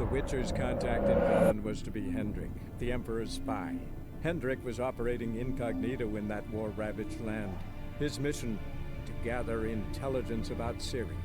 The Witcher's contact in Velen was to be Hendrik, the Emperor's spy. Hendrik was operating incognito in that war-ravaged land. His mission, to gather intelligence about Ciri.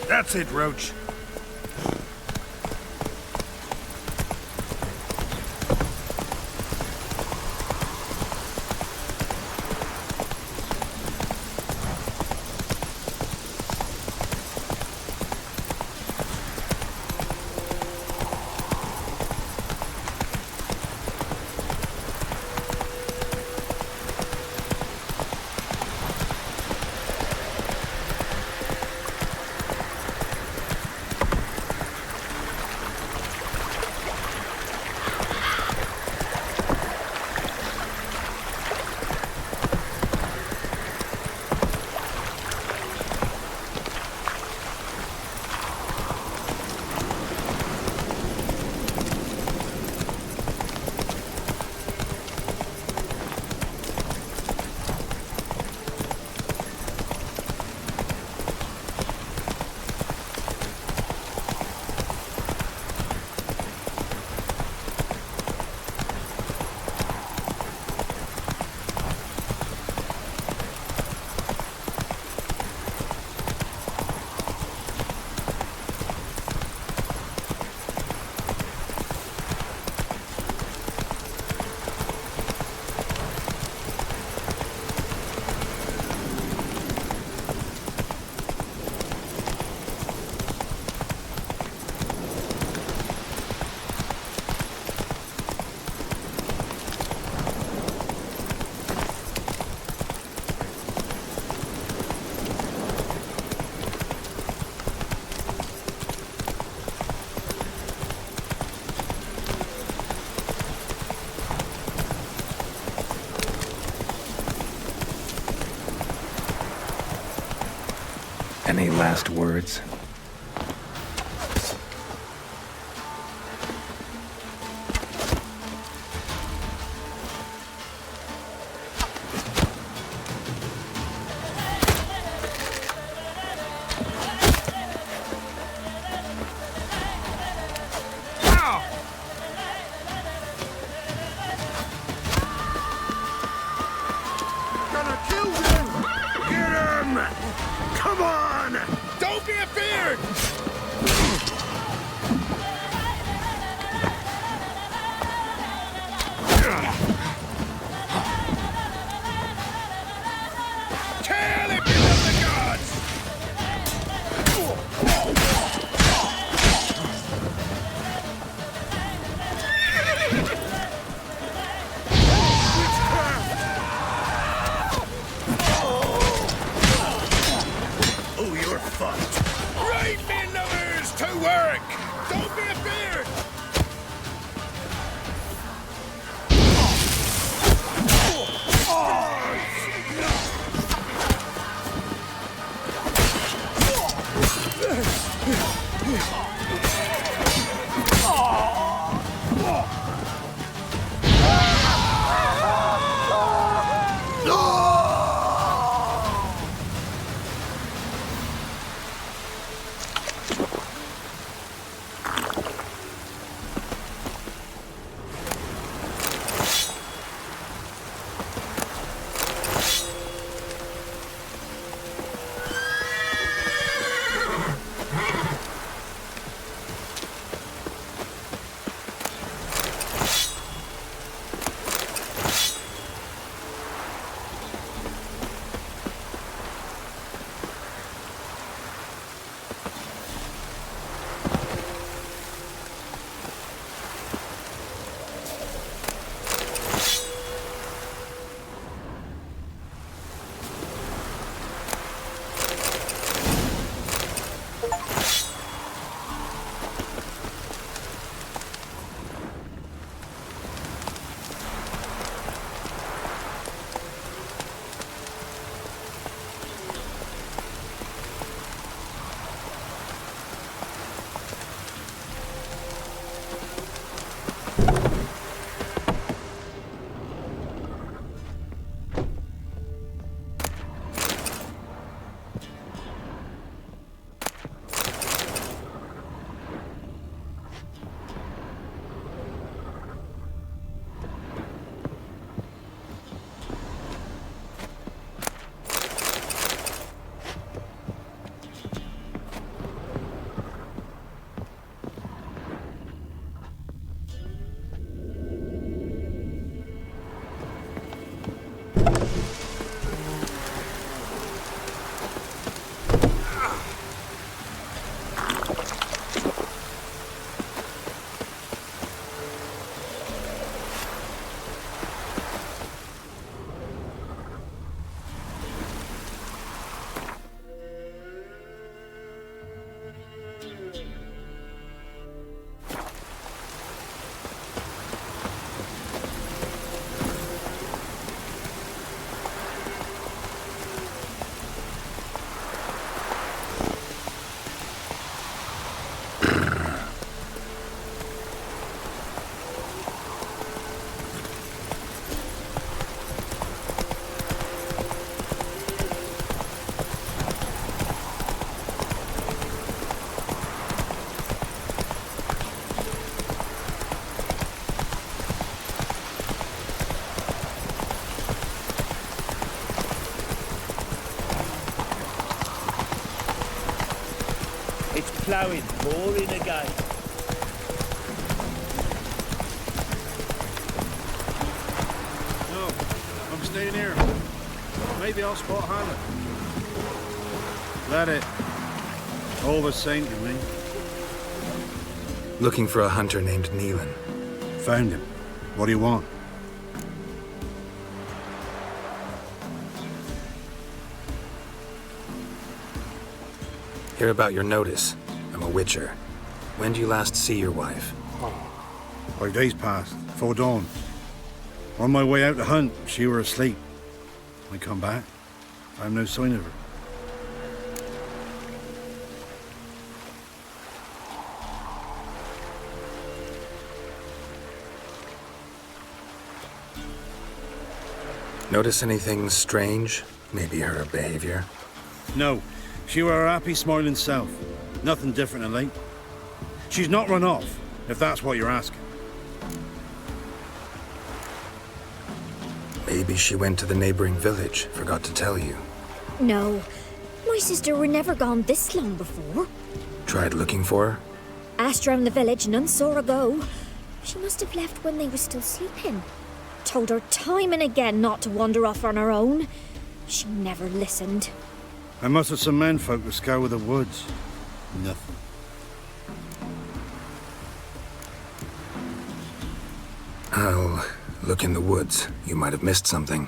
That's it, Roach. Any last words? ploughing, boring again. No, I'm staying here. Maybe I'll spot Hannah. Let it. Always saying to me. Looking for a hunter named Niellen. Found him. What do you want? Hear about your notice. I'm a witcher. When do you last see your wife? 5 days passed, before dawn. On my way out to hunt, she were asleep. I come back, I have no sign of her. Notice anything strange? Maybe her behavior? No, she were her happy, smiling self. Nothing different than late. She's not run off, if that's what you're asking. Maybe she went to the neighboring village, forgot to tell you. No, my sister were never gone this long before. Tried looking for her? Asked round the village, none saw her go. She must have left when they were still sleeping. Told her time and again not to wander off on her own. She never listened. I must have some menfolk to scour the woods. Nothing. I'll look in the woods. You might have missed something.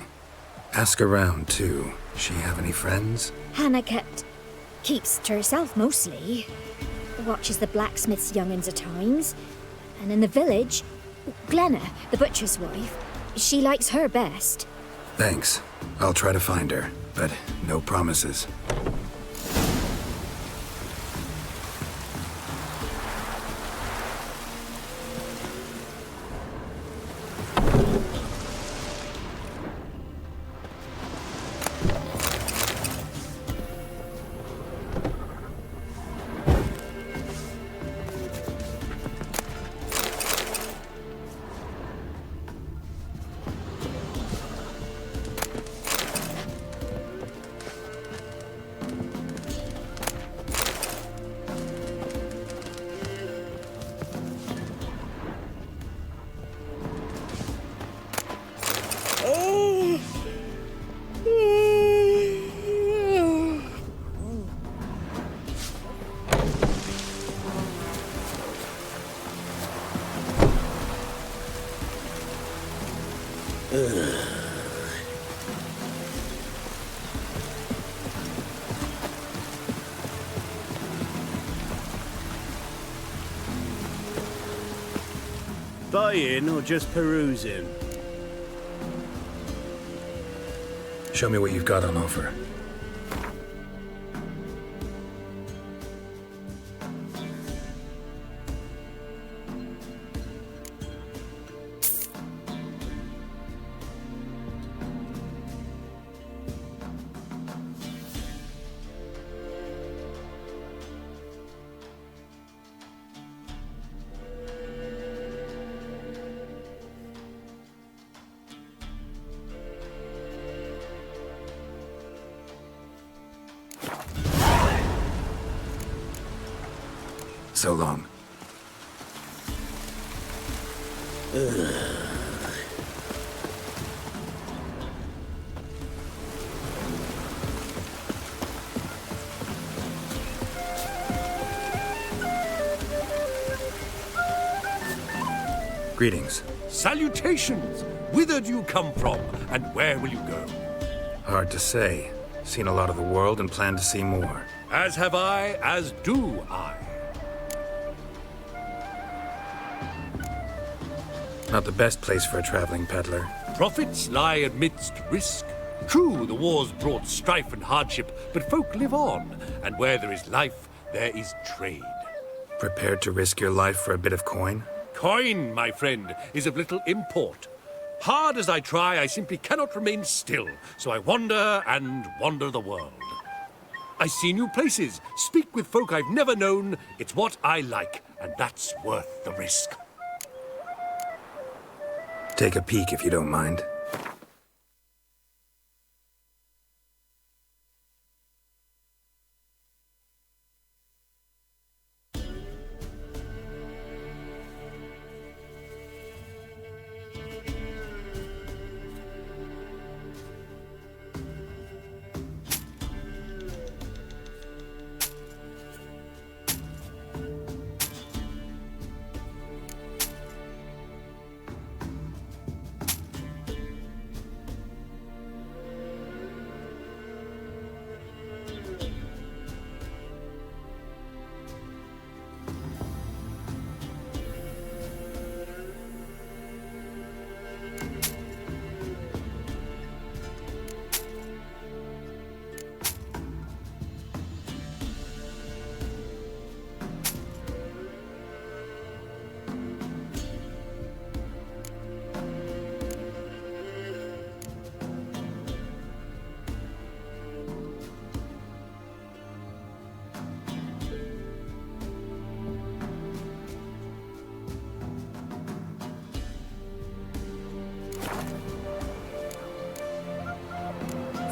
Ask around, too. She have any friends? Hannah keeps to herself mostly. Watches the blacksmith's young'uns at times. And in the village, Glenna, the butcher's wife, she likes her best. Thanks. I'll try to find her, but no promises. Buying or just perusing? Show me what you've got on offer. So long. Greetings. Salutations! Whither do you come from, and where will you go? Hard to say. Seen a lot of the world and plan to see more. As have I, as do I. Not the best place for a traveling peddler. Profits lie amidst risk. True, the war's brought strife and hardship, but folk live on, and where there is life, there is trade. Prepared to risk your life for a bit of coin? Coin, my friend, is of little import. Hard as I try, I simply cannot remain still, so I wander and wander the world. I see new places, speak with folk I've never known. It's what I like, and that's worth the risk. Take a peek if you don't mind.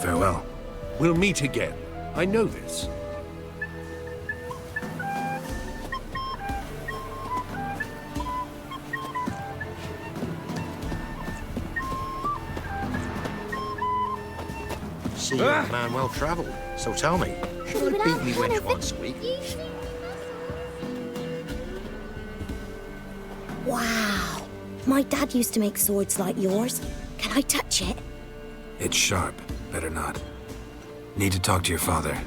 Farewell. We'll meet again. I know this. See, you're a man well travelled. So tell me, should I beat me wench once a week? Wow. My dad used to make swords like yours. Can I touch it? It's sharp. Better not. Need to talk to your father.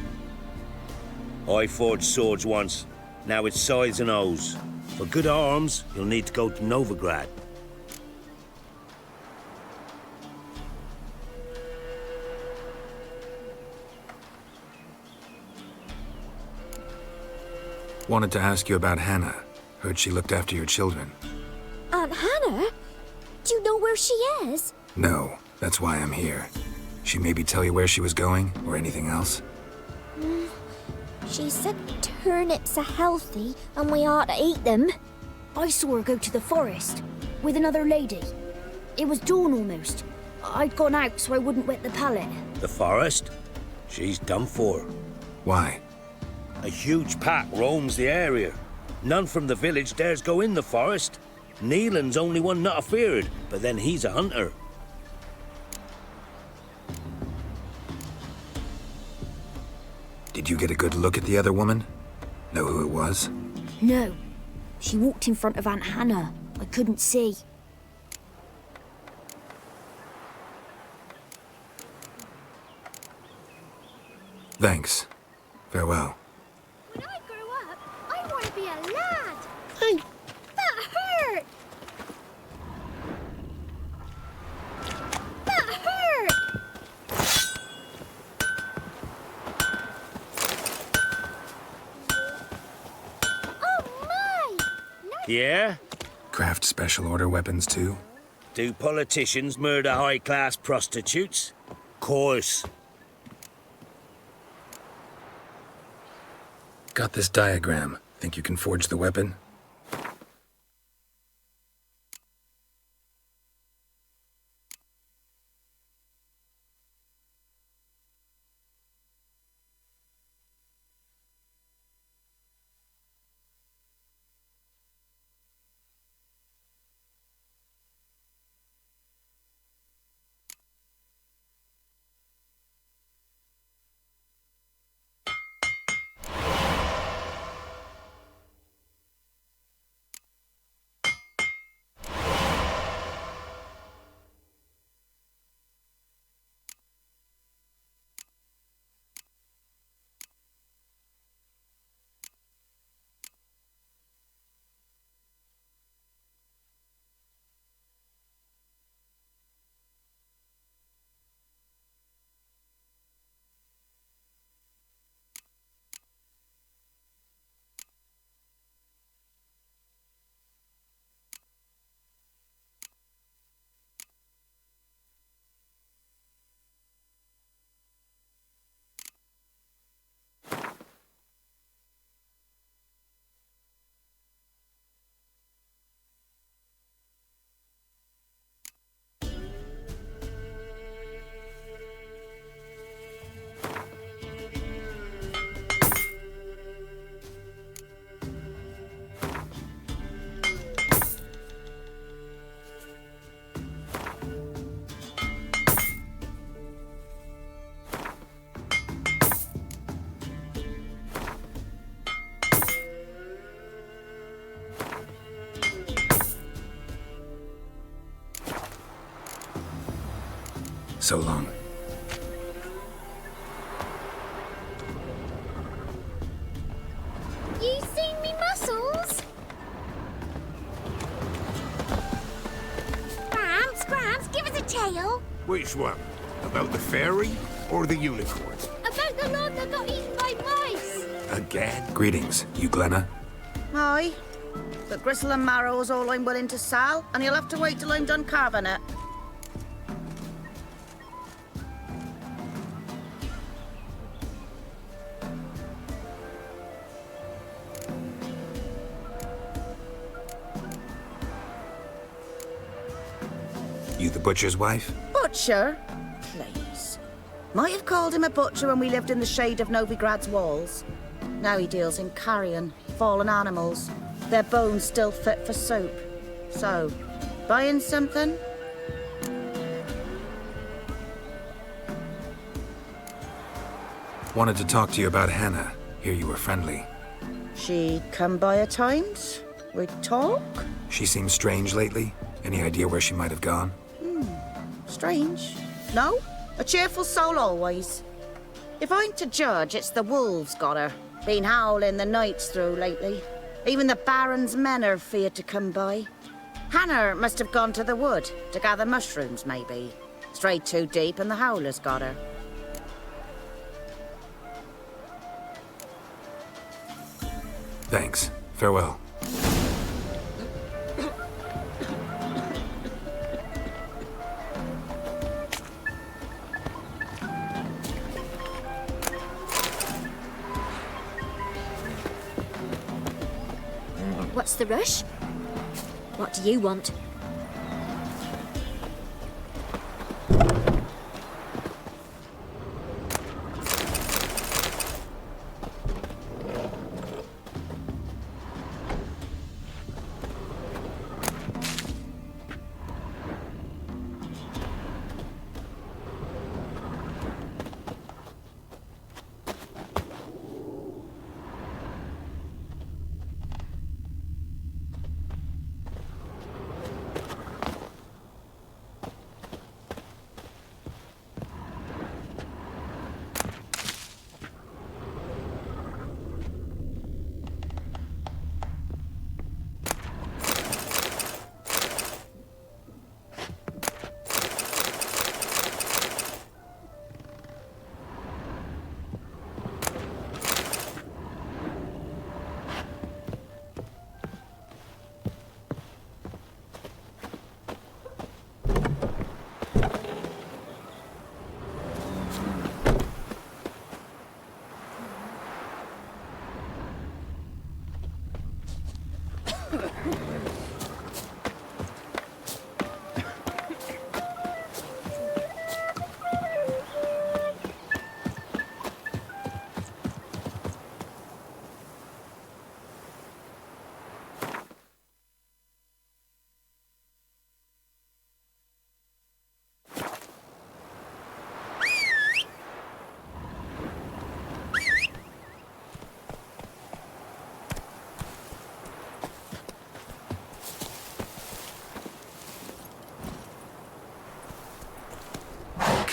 I forged swords once. Now it's scythes and hoes. For good arms, you'll need to go to Novigrad. Wanted to ask you about Hannah. Heard she looked after your children. Aunt Hannah? Do you know where she is? No, that's why I'm here. She maybe tell you where she was going, or anything else? She said turnips are healthy and we ought to eat them. I saw her go to the forest with another lady. It was dawn almost. I'd gone out so I wouldn't wet the pallet. The forest? She's done for. Why? A huge pack roams the area. None from the village dares go in the forest. Niellen's only one not afeared, but then he's a hunter. Did you get a good look at the other woman? Know who it was? No. She walked in front of Aunt Hannah. I couldn't see. Thanks. Farewell. When I grow up, I want to be a lad. Hey! That hurt! That hurt! Oh my! Yeah? Craft special order weapons too? Do politicians murder high-class prostitutes? Course. Got this diagram. Think you can forge the weapon? So long. You seen me muscles? Gramps, give us a tale. Which one? About the fairy or the unicorn? About the lord that got eaten by mice. Again? Greetings, you Glenna? Aye. The gristle and marrow's all I'm willing to sell, and you'll have to wait till I'm done carving it. You the butcher's wife? Butcher? Please. Might have called him a butcher when we lived in the shade of Novigrad's walls. Now he deals in carrion, fallen animals. Their bones still fit for soup. So, buying something? Wanted to talk to you about Hannah. Hear you were friendly. She come by at times? We'd talk? She seems strange lately. Any idea where she might have gone? Strange. No? A cheerful soul always. If I'm to judge, it's the wolves got her. Been howling the nights through lately. Even the Baron's men are feared to come by. Hannah must have gone to the wood to gather mushrooms, maybe. Strayed too deep and the howlers got her. Thanks. Farewell. What's the rush? What do you want?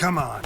Come on.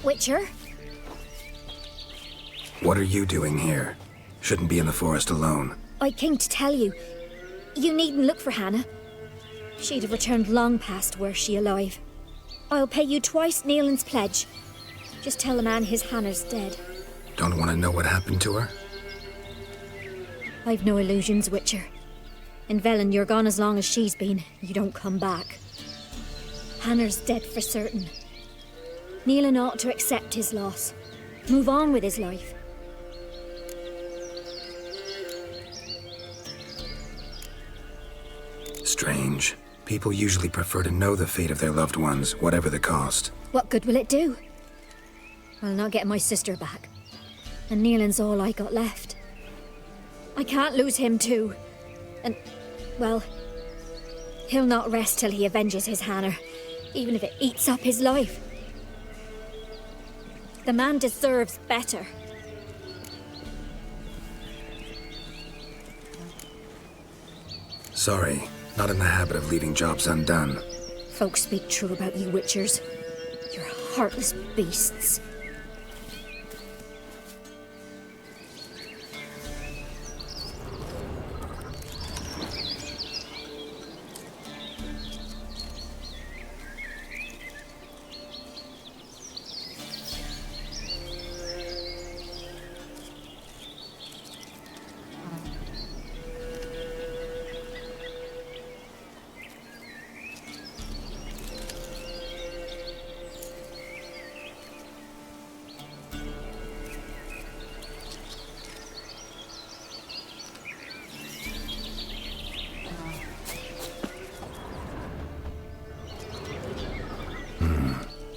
Witcher? What are you doing here? Shouldn't be in the forest alone. I came to tell you. You needn't look for Hannah. She'd have returned long past were she alive. I'll pay you twice Niellen's pledge. Just tell the man his Hannah's dead. Don't want to know what happened to her? I've no illusions, Witcher. In Velen, you're gone as long as she's been. You don't come back. Hannah's dead for certain. Niellen ought to accept his loss. Move on with his life. Strange. People usually prefer to know the fate of their loved ones, whatever the cost. What good will it do? I'll not get my sister back. And Niellen's all I got left. I can't lose him too. And, well, he'll not rest till he avenges his Hannah, even if it eats up his life. The man deserves better. Sorry, not in the habit of leaving jobs undone. Folks speak true about you, Witchers. You're heartless beasts.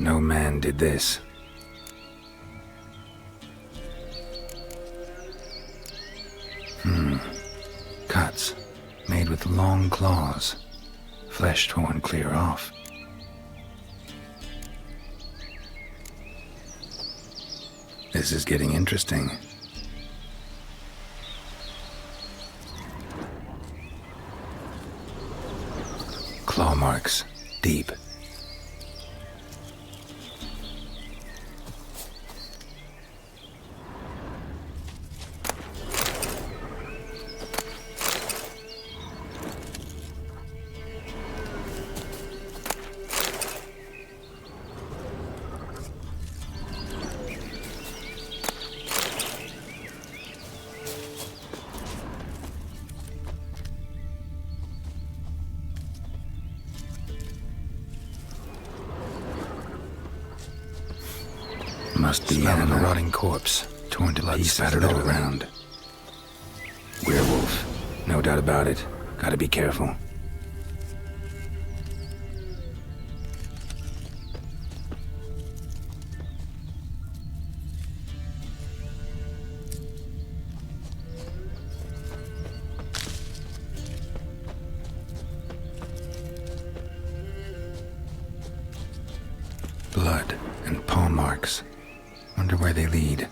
No man did this. Cuts, made with long claws. Flesh torn clear off. This is getting interesting. Claw marks, deep. Must be a rotting corpse, torn to pieces, battered all around. Werewolf, no doubt about it. Gotta be careful. Blood and paw marks. Wonder where they lead.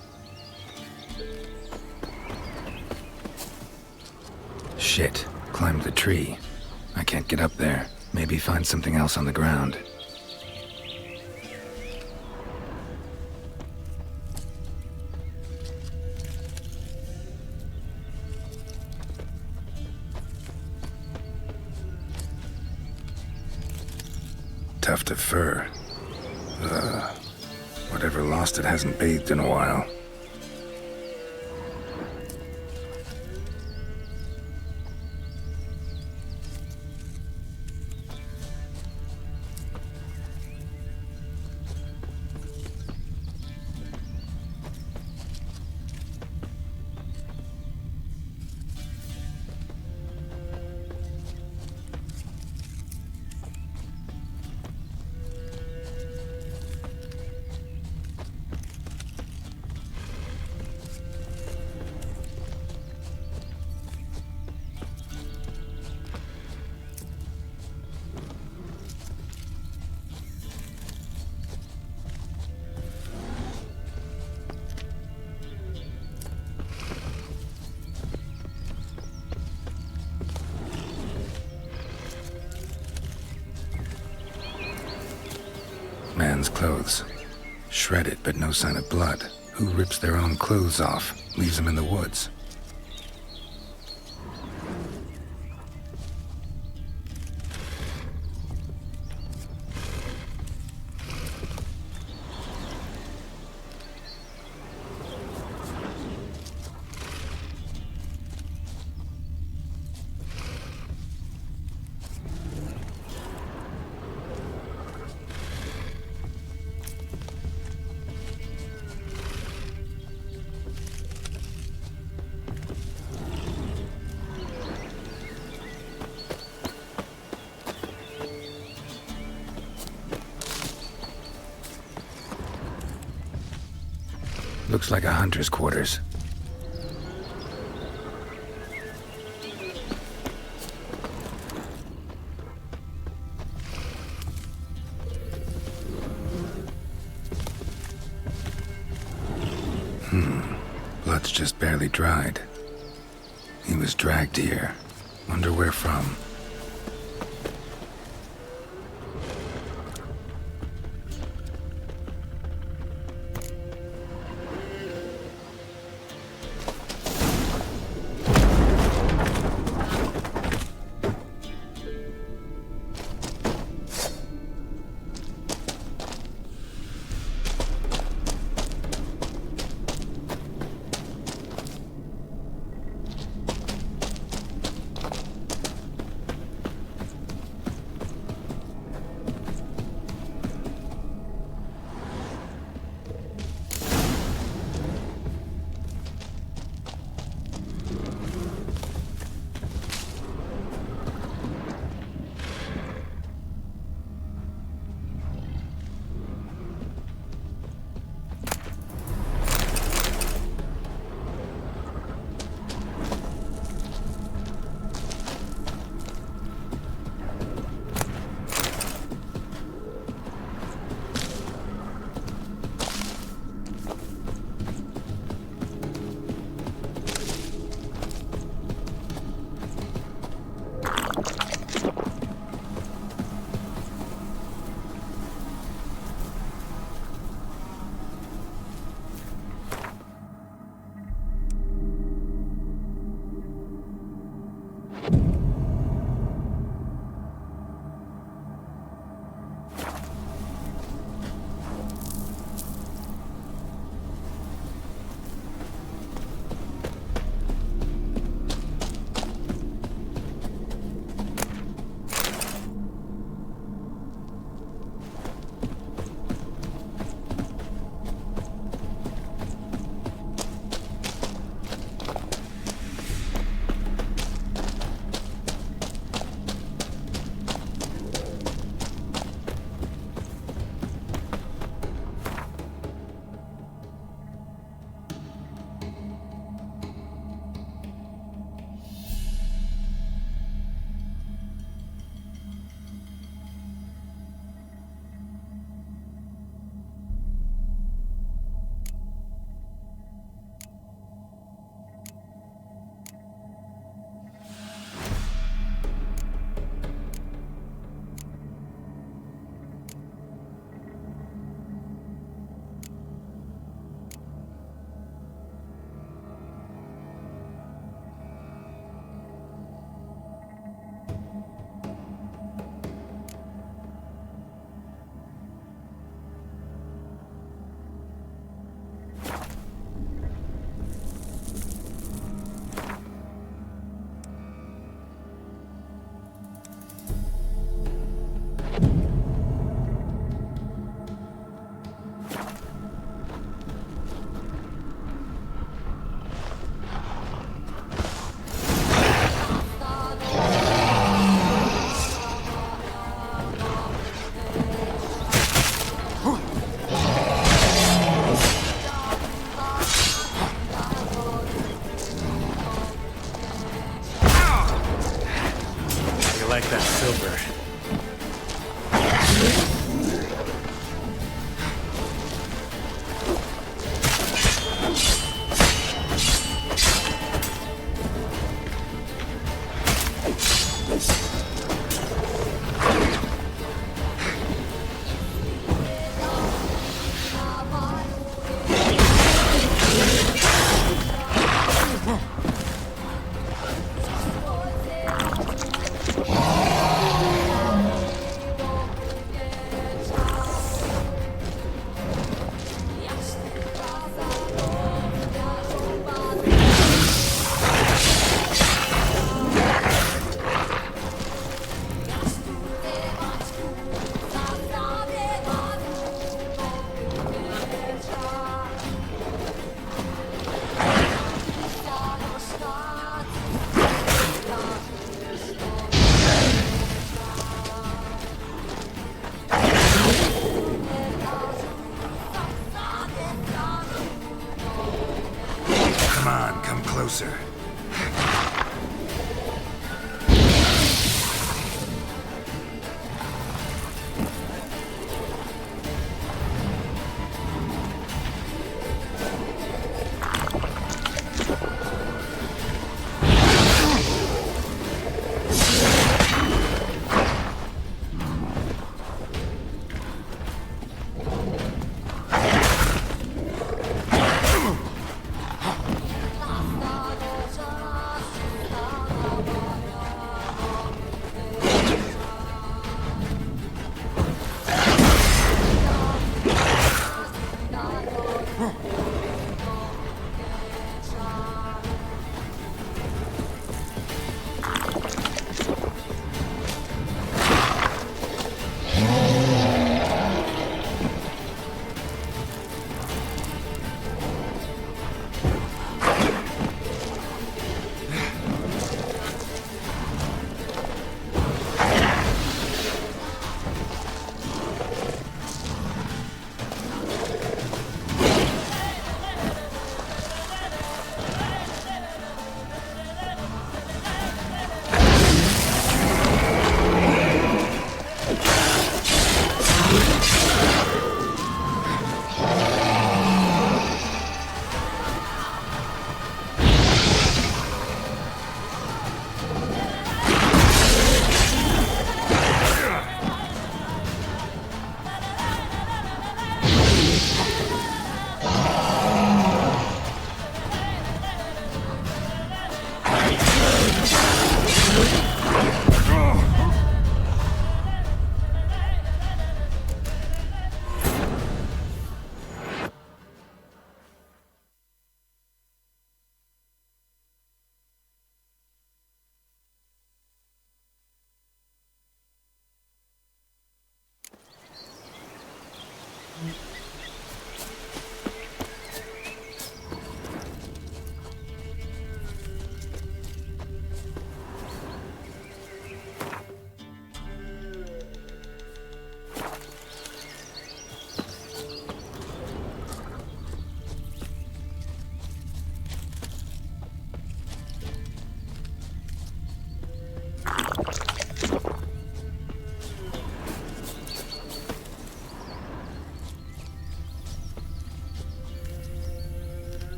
Shit, climbed the tree. I can't get up there. Maybe find something else on the ground. Tuft of fur. Whatever lost it hasn't bathed in a while. men's clothes. Shredded, but no sign of blood. Who rips their own clothes off, leaves them in the woods? Looks like a hunter's quarters. Blood's just barely dried. He was dragged here. Wonder where from. on, come closer.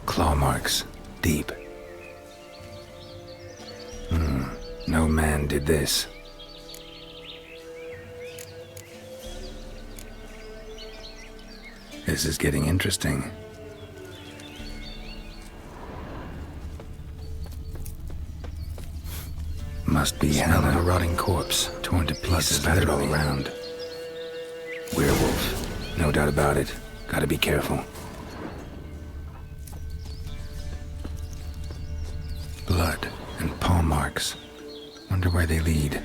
Claw marks. Deep. No man did this. This is getting interesting. Must be smell of a rotting corpse, torn to pieces spattered all around. Werewolf, no doubt about it. Gotta be careful. Blood and paw marks. Wonder where they lead.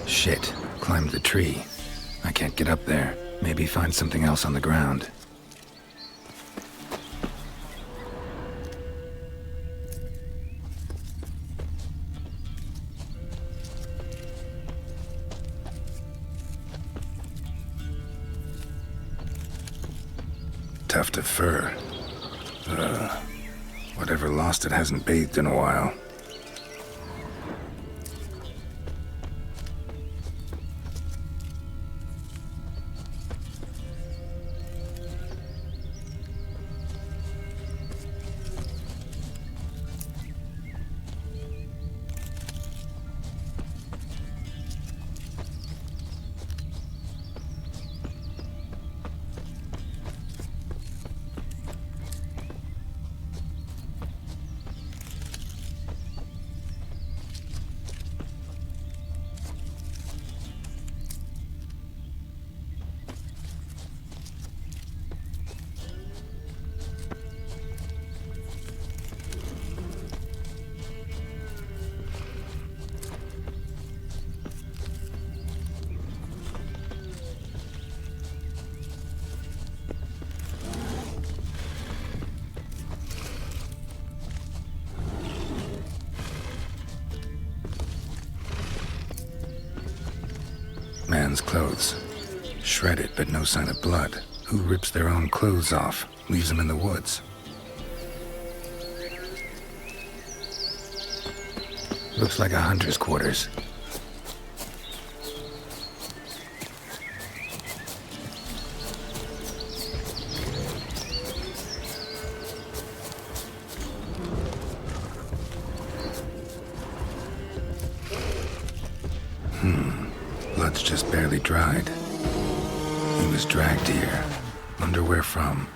Shit, climbed the tree. I can't get up there. Maybe find something else on the ground. Tuft of fur. Whatever lost it hasn't bathed in a while. man's clothes. Shredded, but no sign of blood. Who rips their own clothes off, leaves them in the woods? Looks like a hunter's quarters. Blood's just barely dried. He was dragged here. Wonder where from.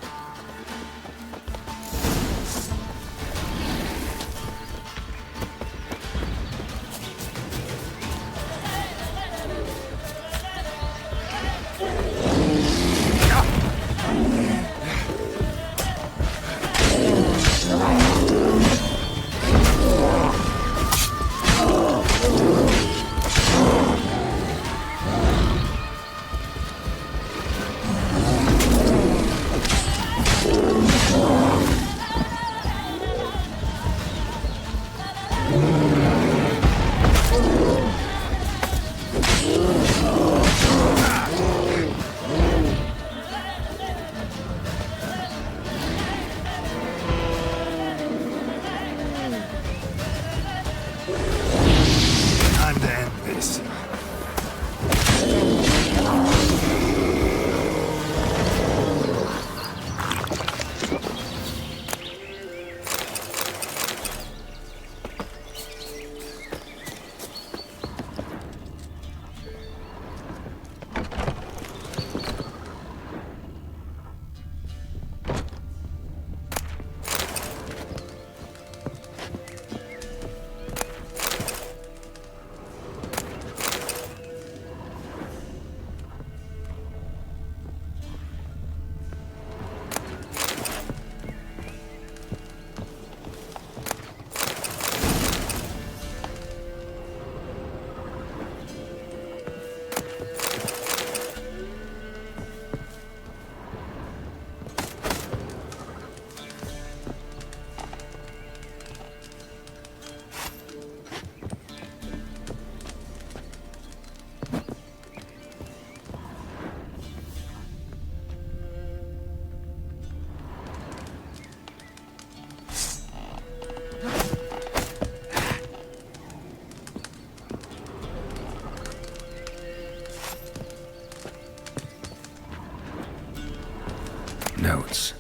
Notes.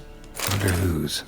Wonder whose.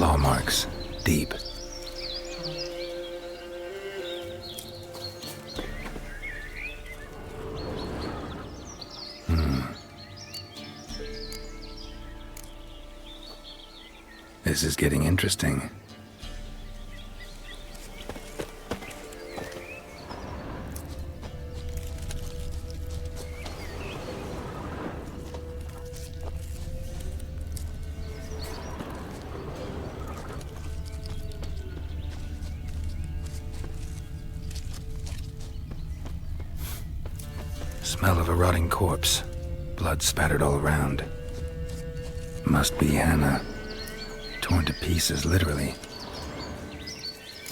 Claw marks. Deep. This is getting interesting. Smell of a rotting corpse. Blood spattered all around. Must be Hannah. Torn to pieces, literally.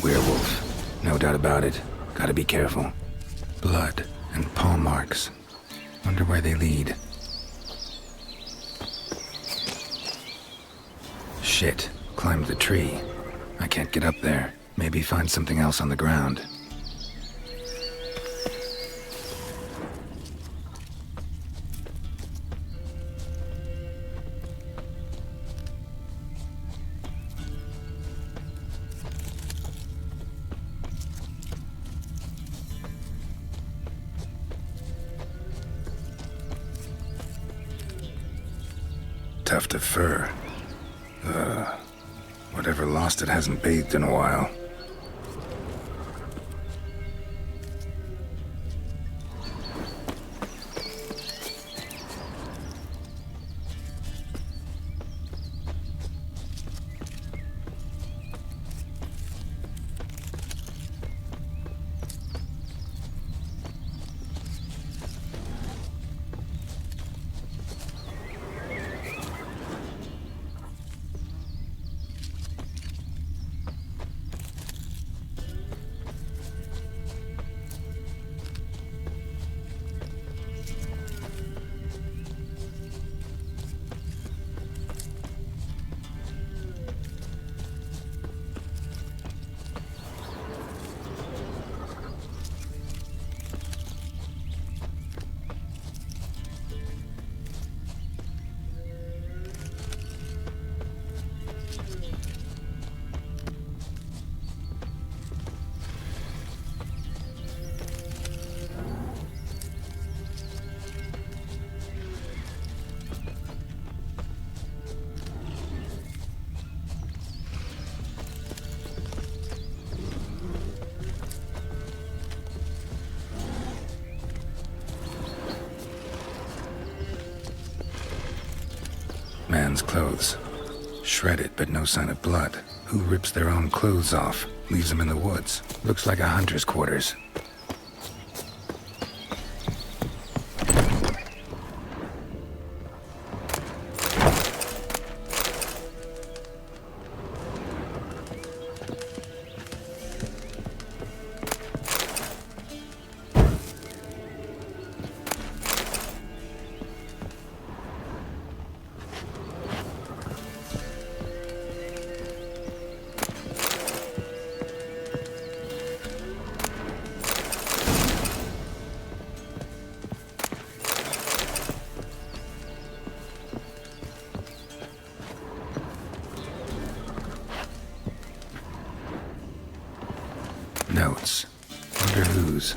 Werewolf. No doubt about it. Gotta be careful. Blood and paw marks. Wonder where they lead. Shit. Climbed the tree. I can't get up there. Maybe find something else on the ground. Tuft of fur. Whatever lost it hasn't bathed in a while. Man's clothes. Shredded, but no sign of blood. Who rips their own clothes off? Leaves them in the woods. Looks like a hunter's quarters. Notes. Wonder whose.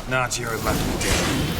Not your lucky day.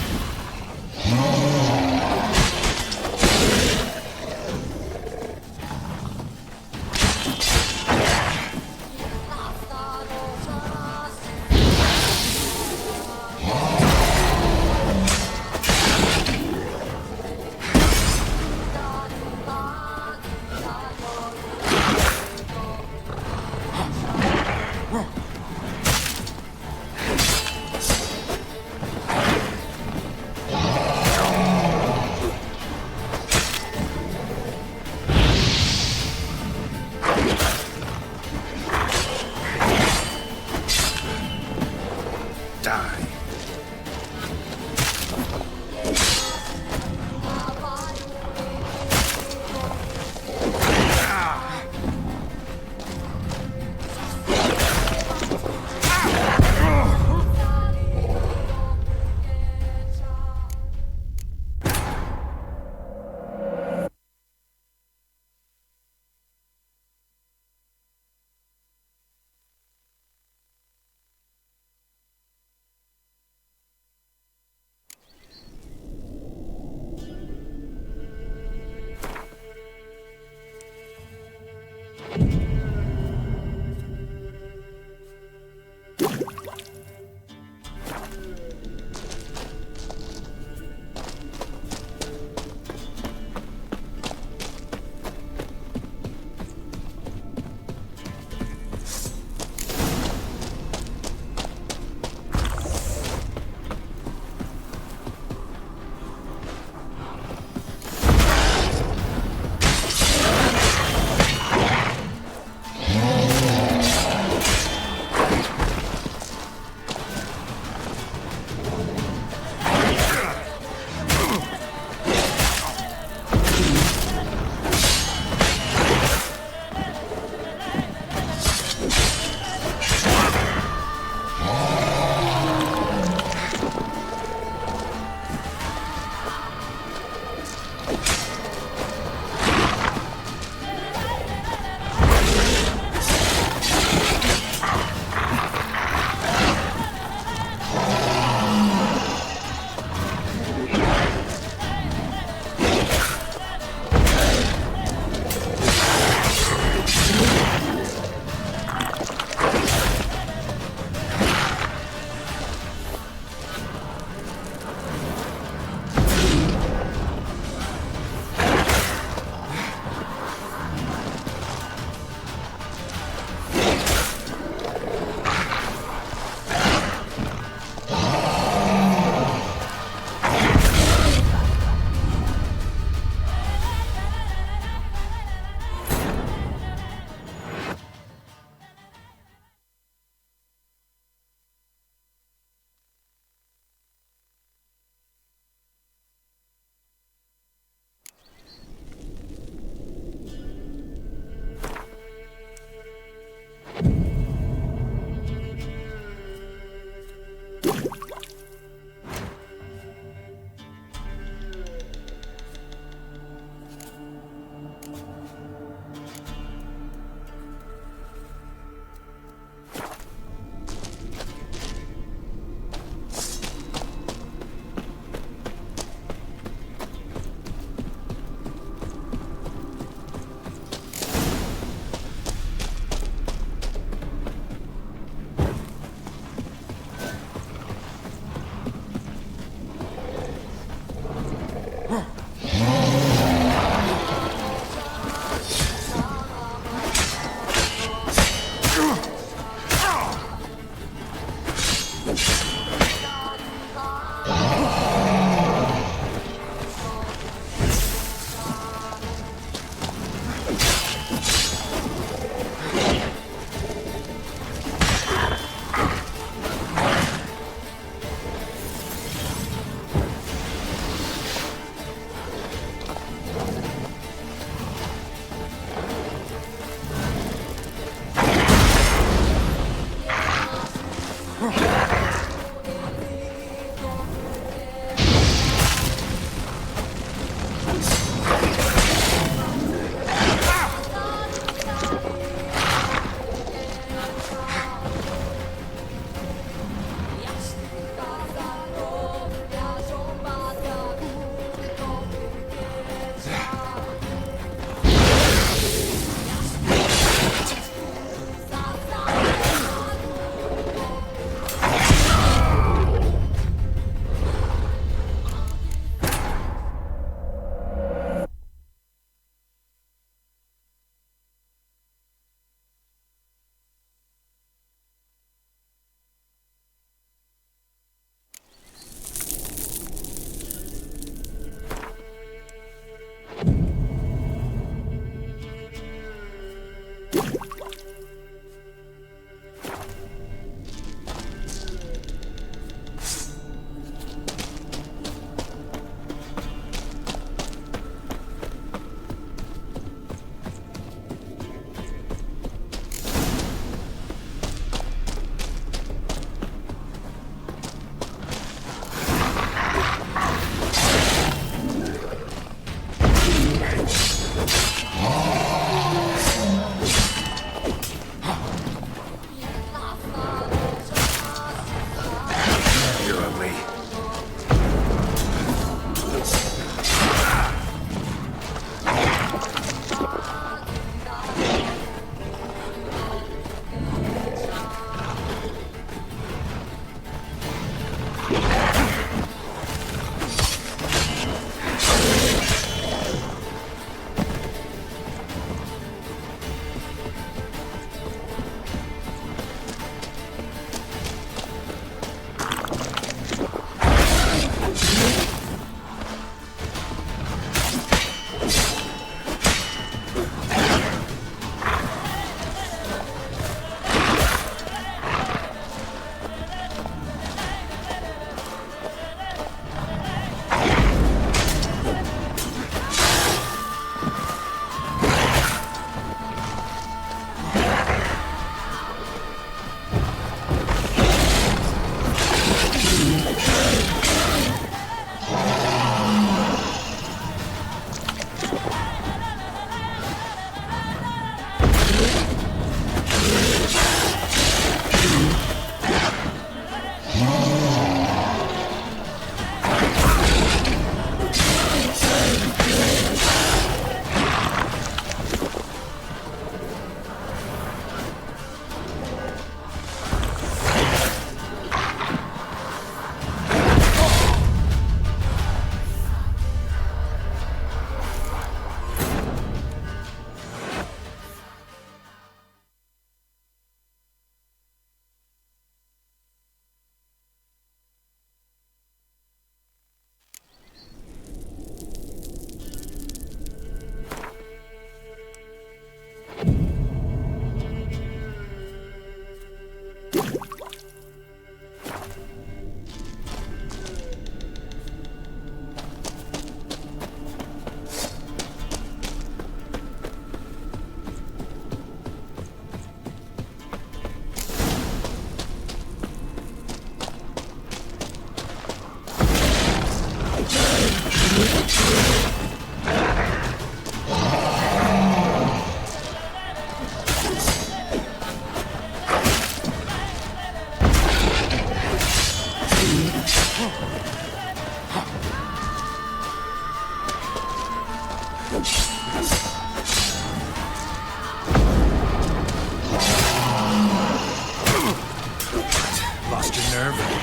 Lost your nerve?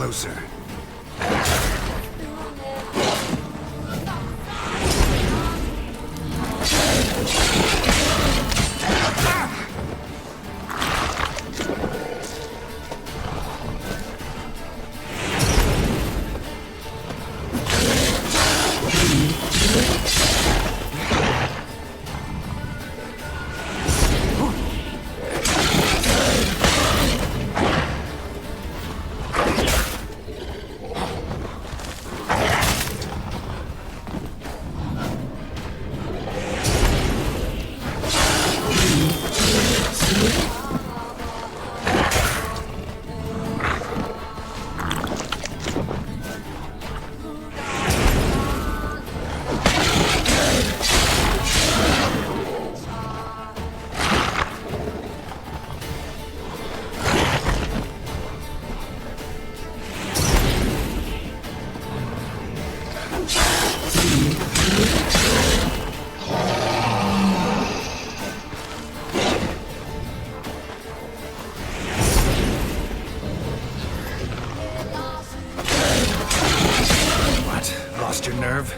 closer. Lost your nerve?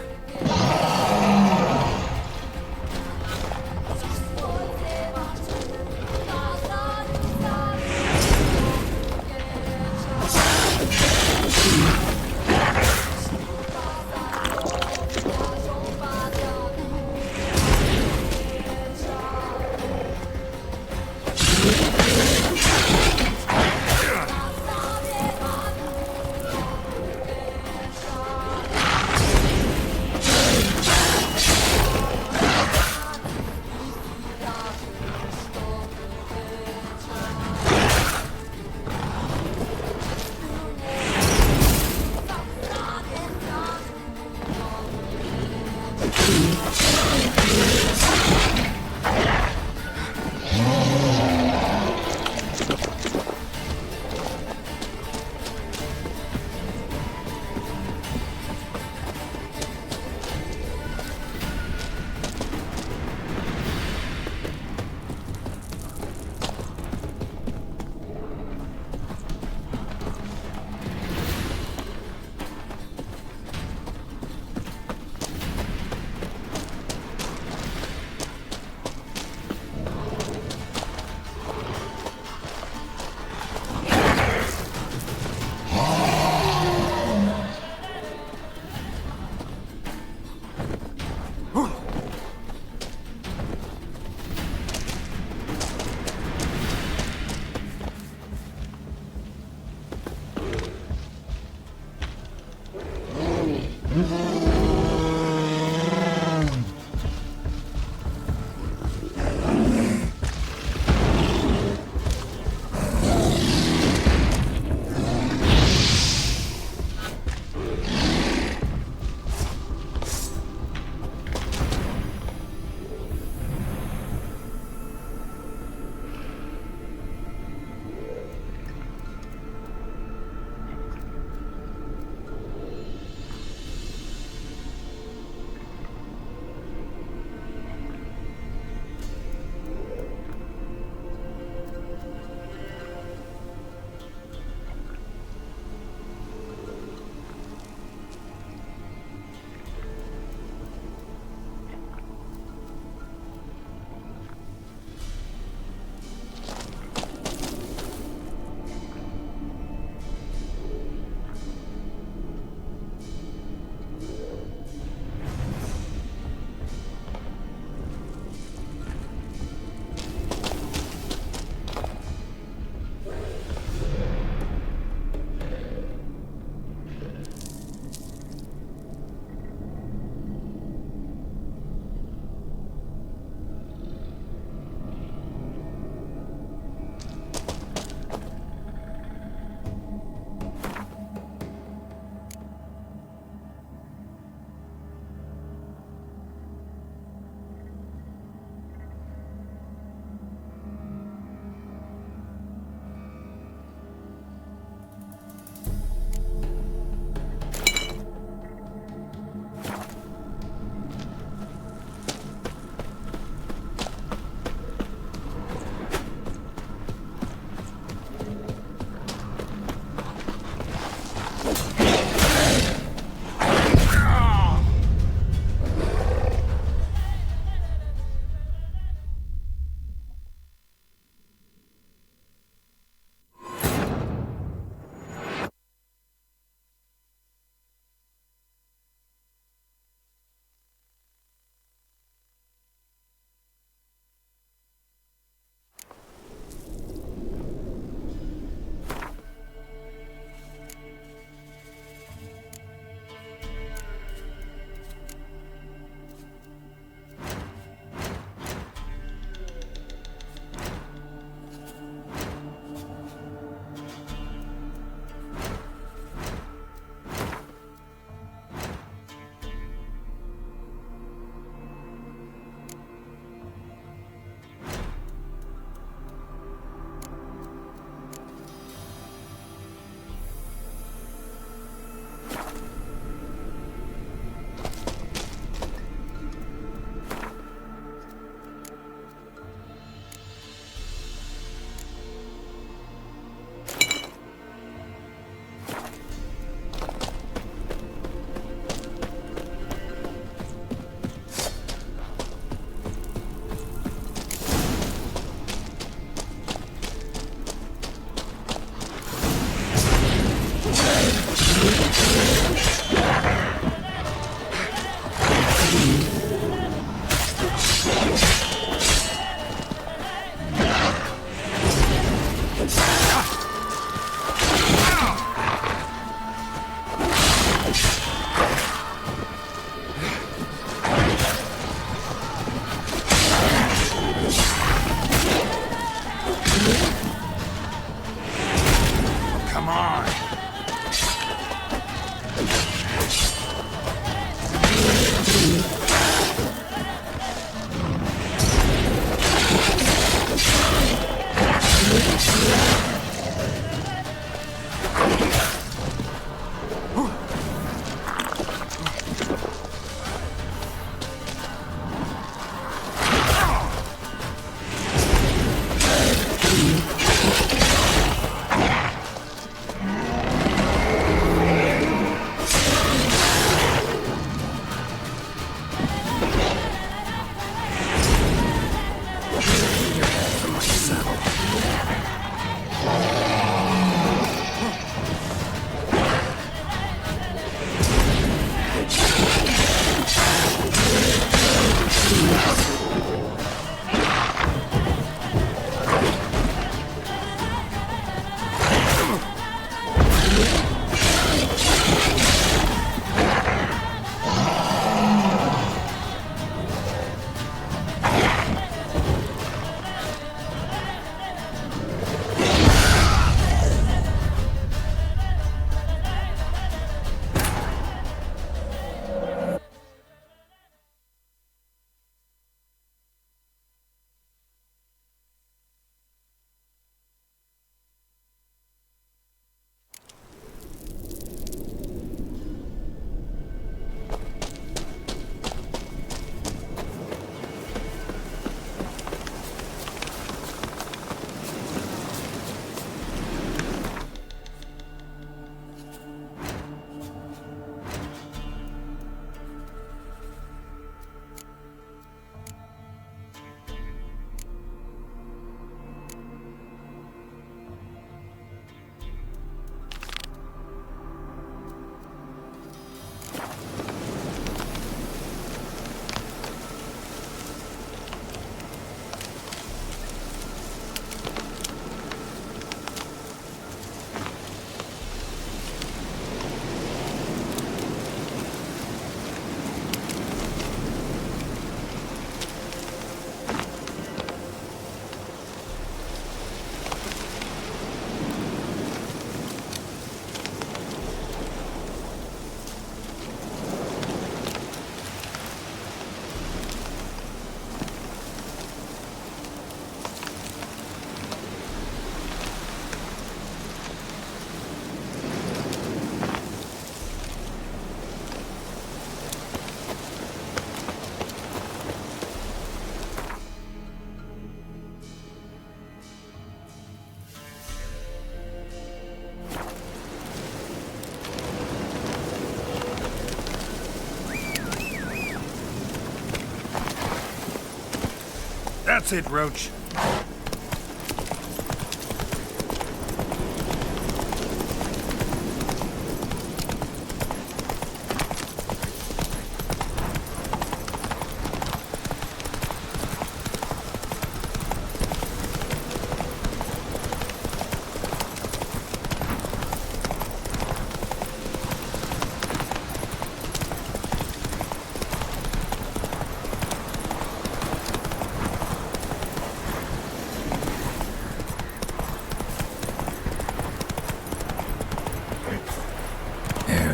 That's it, Roach.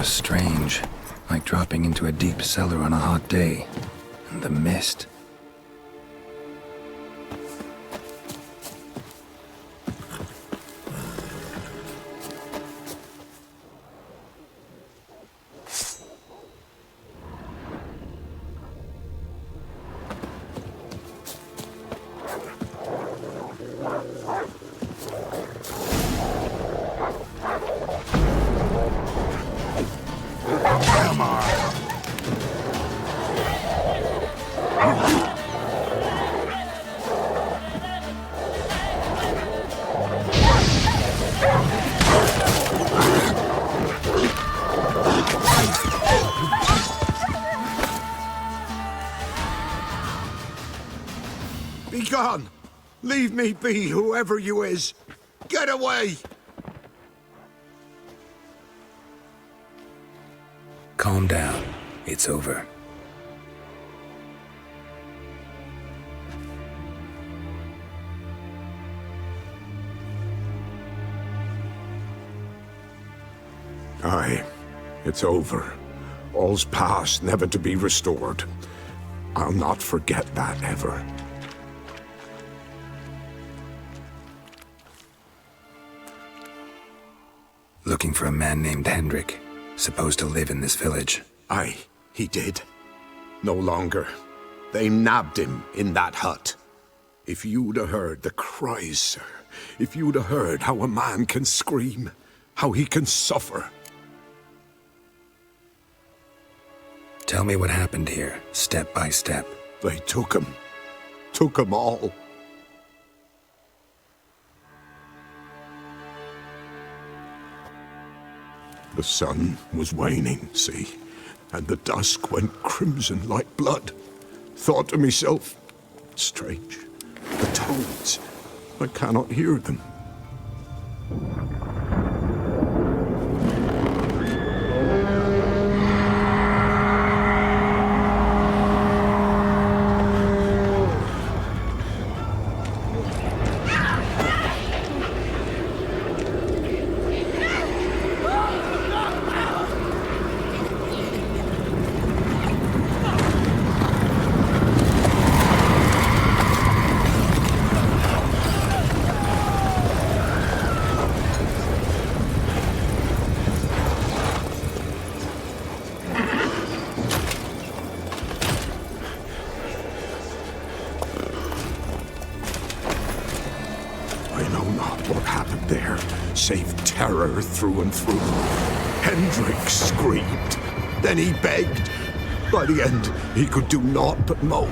Strange, like dropping into a deep cellar on a hot day. And the mist. Gone! Leave me be, whoever you is! Get away! Calm down. It's over. Aye, it's over. All's past, never to be restored. I'll not forget that ever. Looking for a man named Hendrik, supposed to live in this village. Aye, he did. No longer. They nabbed him in that hut. If you'd have heard the cries, sir, if you'd have heard how a man can scream, how he can suffer. Tell me what happened here, step by step. They took him all. The sun was waning, see, and the dusk went crimson like blood. Thought to myself, strange, the toads, I cannot hear them. Save terror through and through. Hendrik screamed. Then he begged. By the end, he could do naught but moan.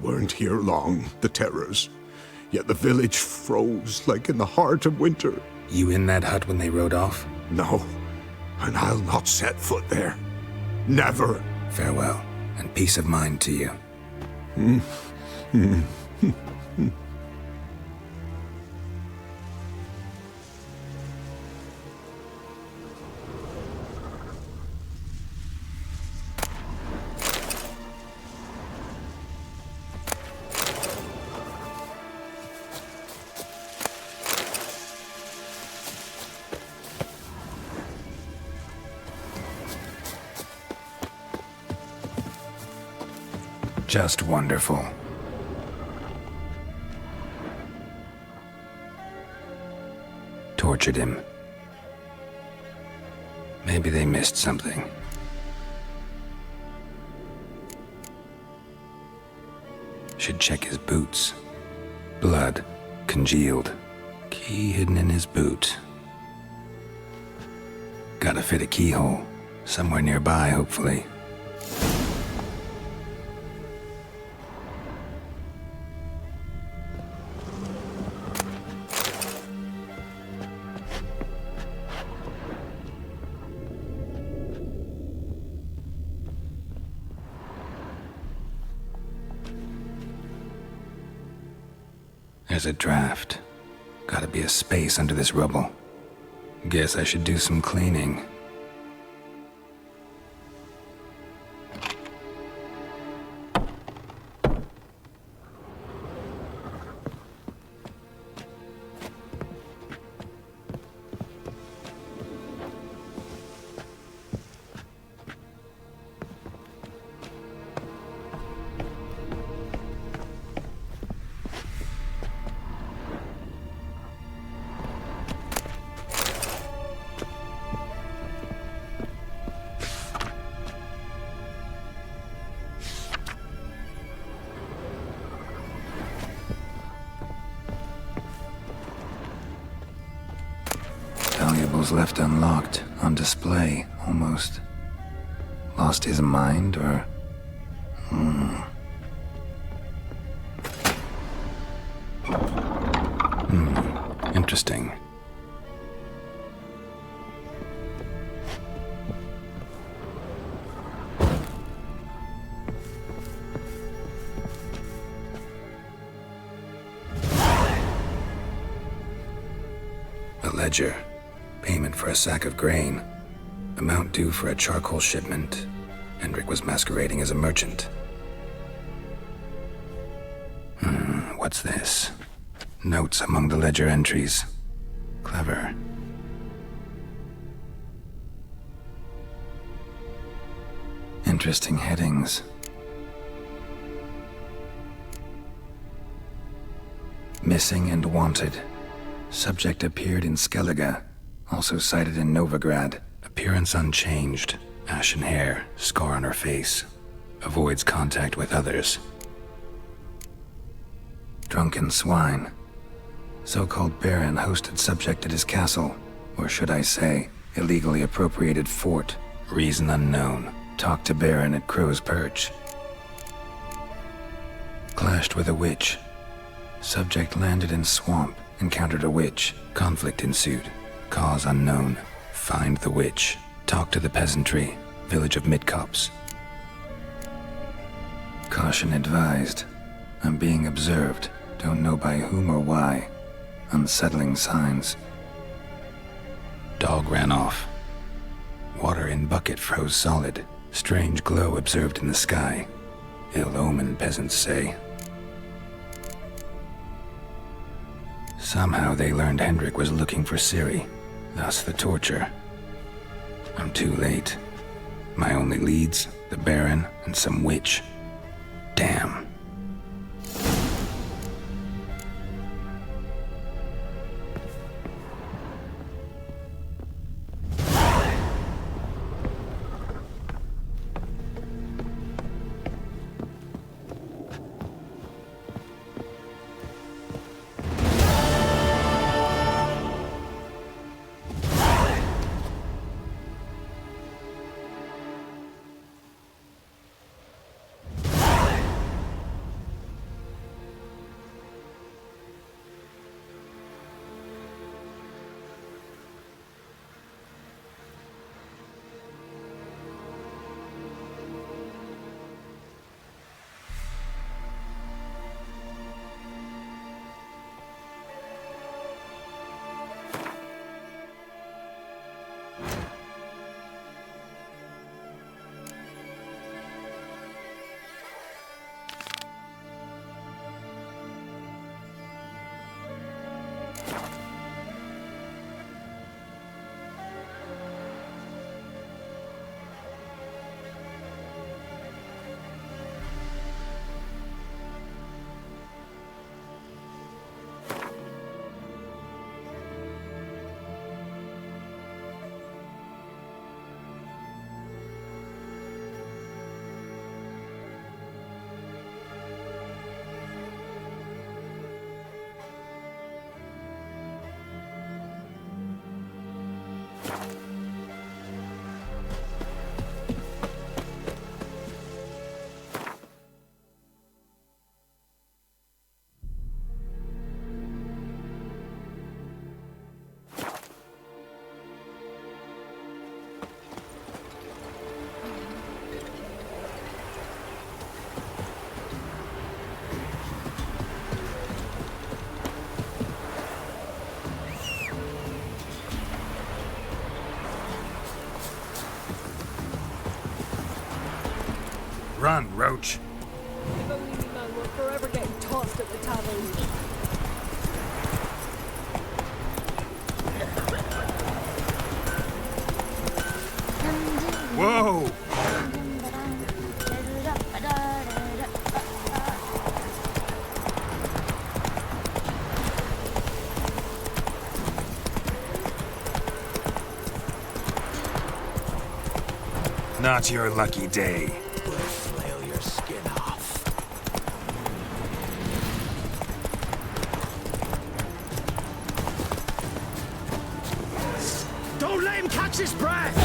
Weren't here long, the terrors. Yet the village froze like in the heart of winter. You in that hut when they rode off? No, and I'll not set foot there. Never. Farewell, and peace of mind to you. Just wonderful. Tortured him. Maybe they missed something. Should check his boots. Blood, congealed. Key hidden in his boot. Gotta fit a keyhole. Somewhere nearby, hopefully. There's a draft. Gotta be a space under this rubble. Guess I should do some cleaning. Valuables left unlocked, on display, almost. Lost his mind, or... Interesting. A ledger. Payment for a sack of grain. Amount due for a charcoal shipment. Hendrik was masquerading as a merchant. What's this? Notes among the ledger entries. Clever. Interesting headings. Missing and wanted. Subject appeared in Skellige. Also cited in Novigrad. Appearance unchanged. Ashen hair, scar on her face. Avoids contact with others. Drunken swine. So-called baron hosted subject at his castle. Or should I say, illegally appropriated fort. Reason unknown. Talked to baron at Crow's Perch. Clashed with a witch. Subject landed in swamp. Encountered a witch. Conflict ensued. Cause unknown. Find the witch. Talk to the peasantry. Village of Midcops. Caution advised. I'm being observed. Don't know by whom or why. Unsettling signs. Dog ran off. Water in bucket froze solid. Strange glow observed in the sky. Ill omen, peasants say. Somehow they learned Hendrik was looking for Ciri. Thus the torture. I'm too late. My only leads, the Baron and some witch. Damn. Run, Roach. If only me man were forever getting tossed at the tavern. Whoa! Not your lucky day. We'll flail your skin off. Don't let him catch his breath!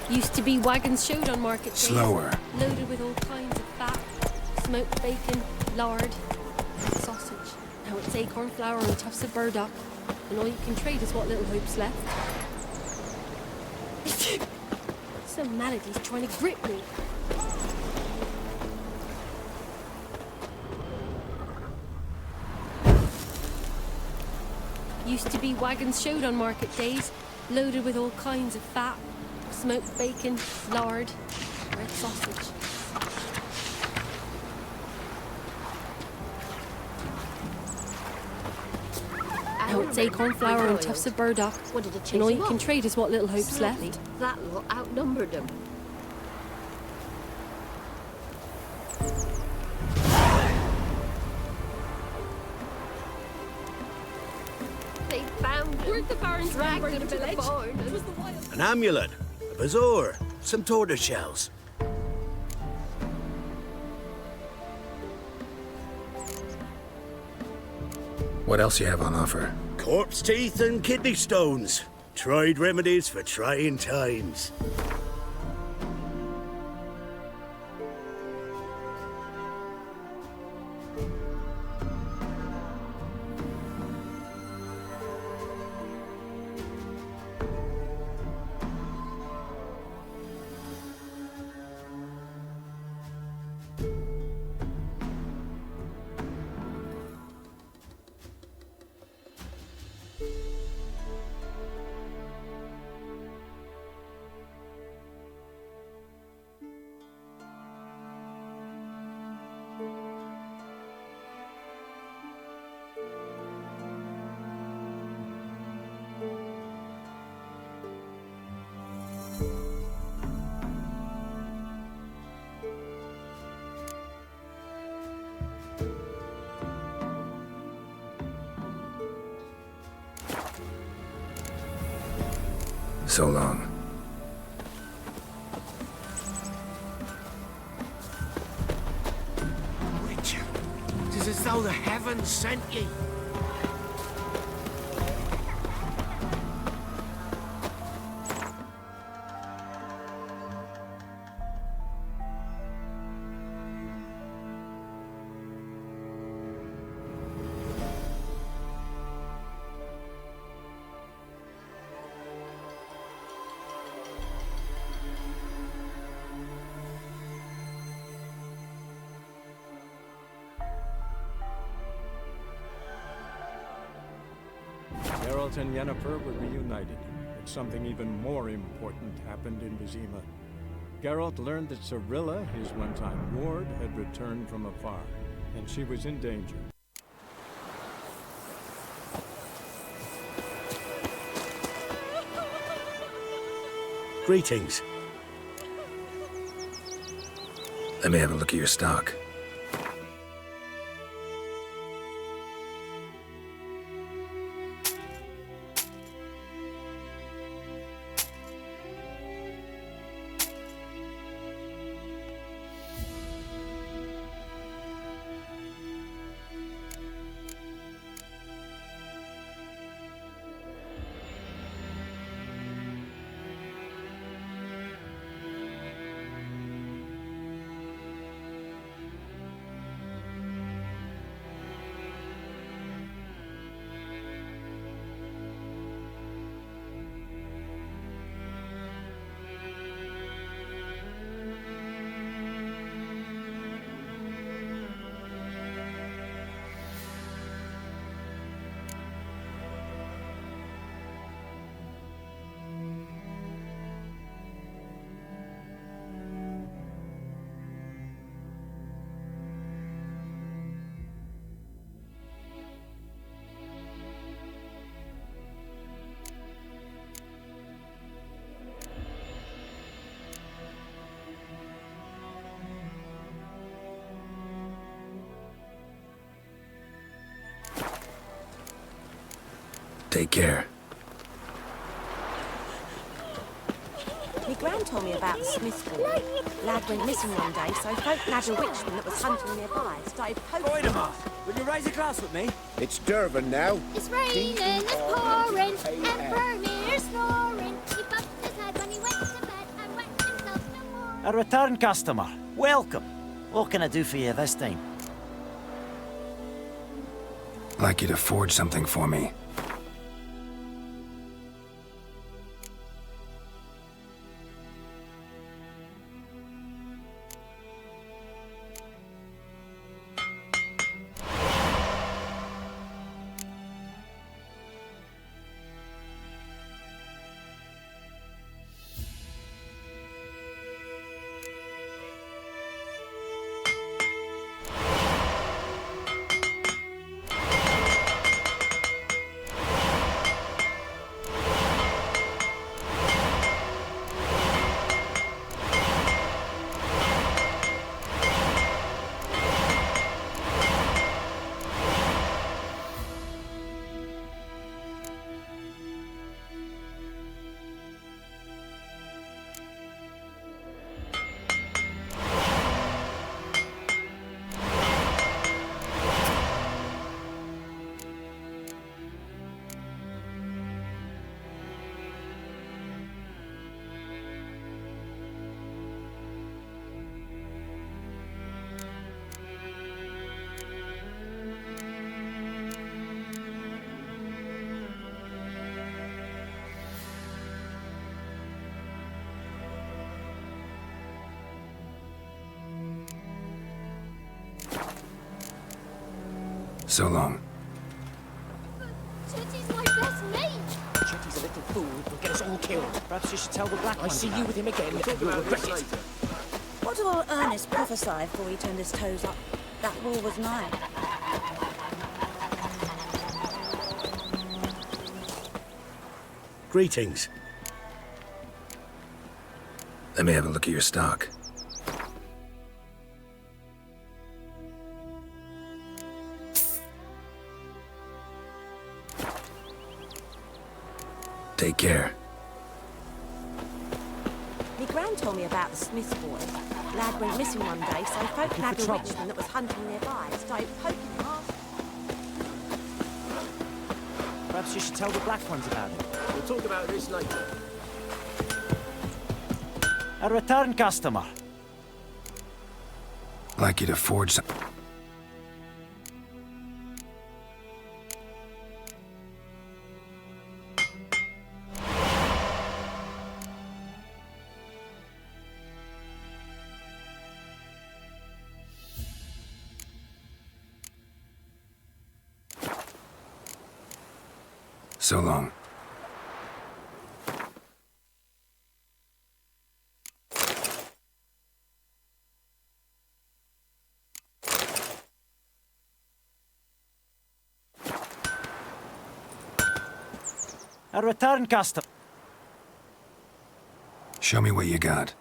Used to be wagons showed on market days, Slower. loaded with all kinds of fat, smoked bacon, lard, sausage. Now it's acorn flour and tufts of burdock, and all you can trade is what little hope's left. Some malady's trying to grip me. Used to be wagons showed on market days, loaded with all kinds of fat, smoked bacon, lard, red sausage. Now it's acorn flour and tufts of burdock, and all you can trade is what little hope's left. That lot outnumbered them. They found him. Where'd the Baron's dragged him to the barn? It was the wild. An amulet, a bazaar, some tortoise shells. What else you have on offer? Corpse teeth and kidney stones. Tried remedies for trying times. So long. though the heavens sent ye. Geralt and Yennefer were reunited, but something even more important happened in Vizima. Geralt learned that Cirilla, his one-time ward, had returned from afar, and she was in danger. Greetings. Let me have a look at your stock. Take care. My gran told me about the Smith's boy. Lad went missing one day, so folk nabbed a witchman that was hunting nearby. Started poking. Void 'em off. Will you raise a glass with me? It's Durban now. It's raining, it's pouring, and Vermeer's snoring. He bumped his head when he went to bed and wet himself no more. A return customer. Welcome. What can I do for you this time? I'd like you to forge something for me. So long. Chitty's my best mate. Chitty's a little fool who'll get us all killed. Perhaps you should tell the Black One. I see you with him again, and you'll regret it. What did old Ernest prophesy before he turned his toes up? That war was nigh. Greetings. Let me have a look at your stock. Take care. My gran told me about the Smith's boy. Lad went missing one day, so folk nagged a witchman that was hunting nearby and started poking him off. Perhaps you should tell the Black Ones about it. We'll talk about this later. A return customer. Like you to forge some... So long. A return customer. Show me what you got.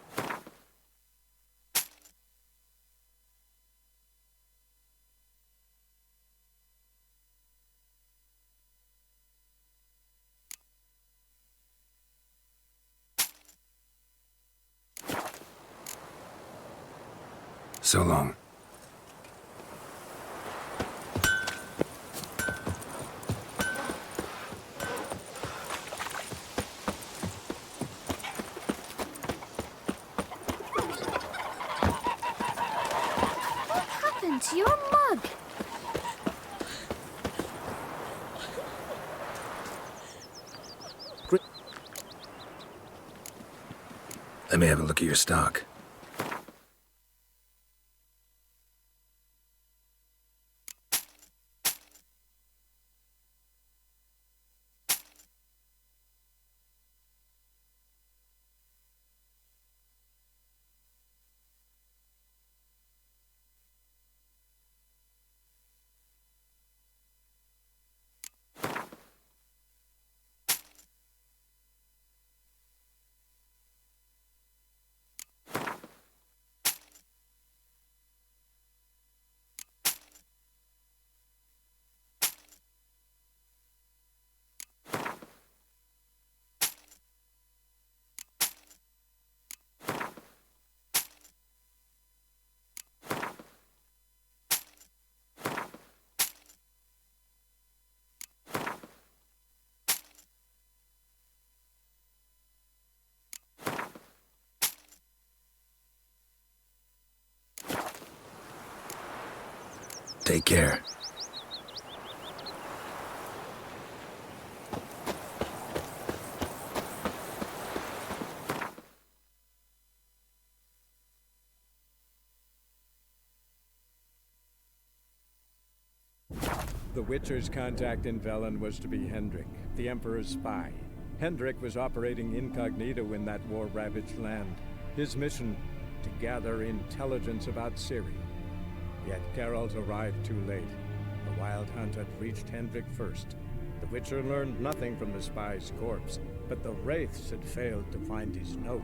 So long. What happened to your mug? Let me have a look at your stock. Take care. The Witcher's contact in Velen was to be Hendrik, the Emperor's spy. Hendrik was operating incognito in that war-ravaged land. His mission, to gather intelligence about Ciri. Yet Geralt arrived too late. The Wild Hunt had reached Hendrik first. The Witcher learned nothing from the spy's corpse, but the Wraiths had failed to find his note.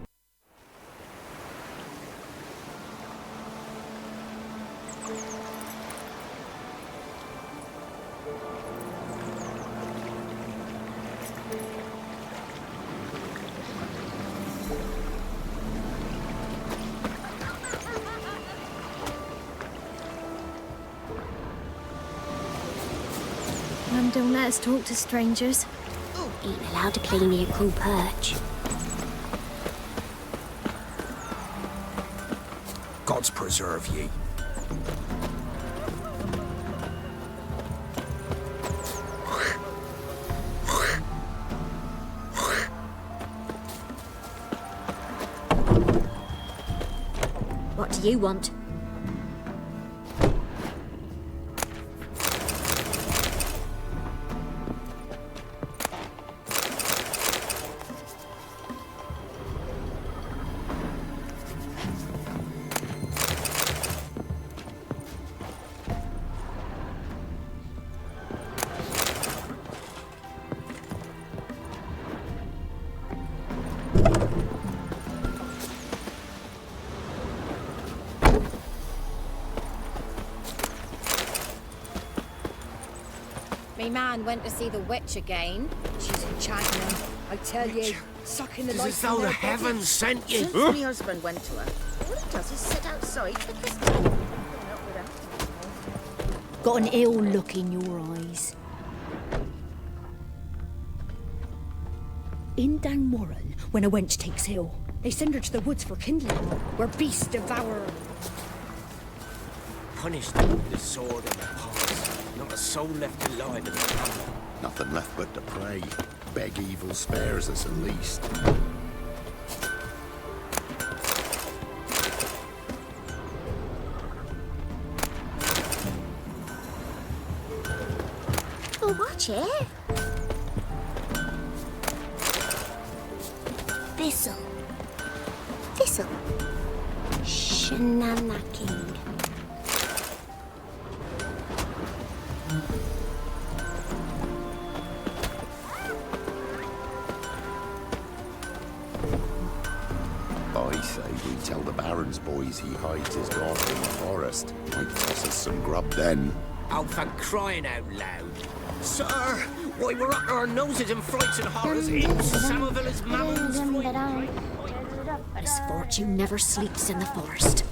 Mum don't let us talk to strangers. Ain't allowed to claim your cool perch. Gods preserve ye. What do you want? Me man went to see the witch again. She's in Cheltenham. I tell you, sucking the It's life as though from the their heavens sent you. Since my husband went to her, all he does is sit outside because... Got an ill look in your eyes. In down Warren, when a wench takes ill, they send her to the woods for kindling, where beasts devour her. Punished with the sword and the paws. Not a soul left alive in the town. Nothing left but to pray. Beg evil spares us at least. Oh, watch it. Thistle. Thistle. Shenanacking. I say we tell the Baron's boys he hides his god in the forest. Might toss us some grub then. Oh, for crying out loud. Sir, why, we're up to our noses in frights and horrors. It's Somerville's mammals flying. Misfortune never sleeps in the forest.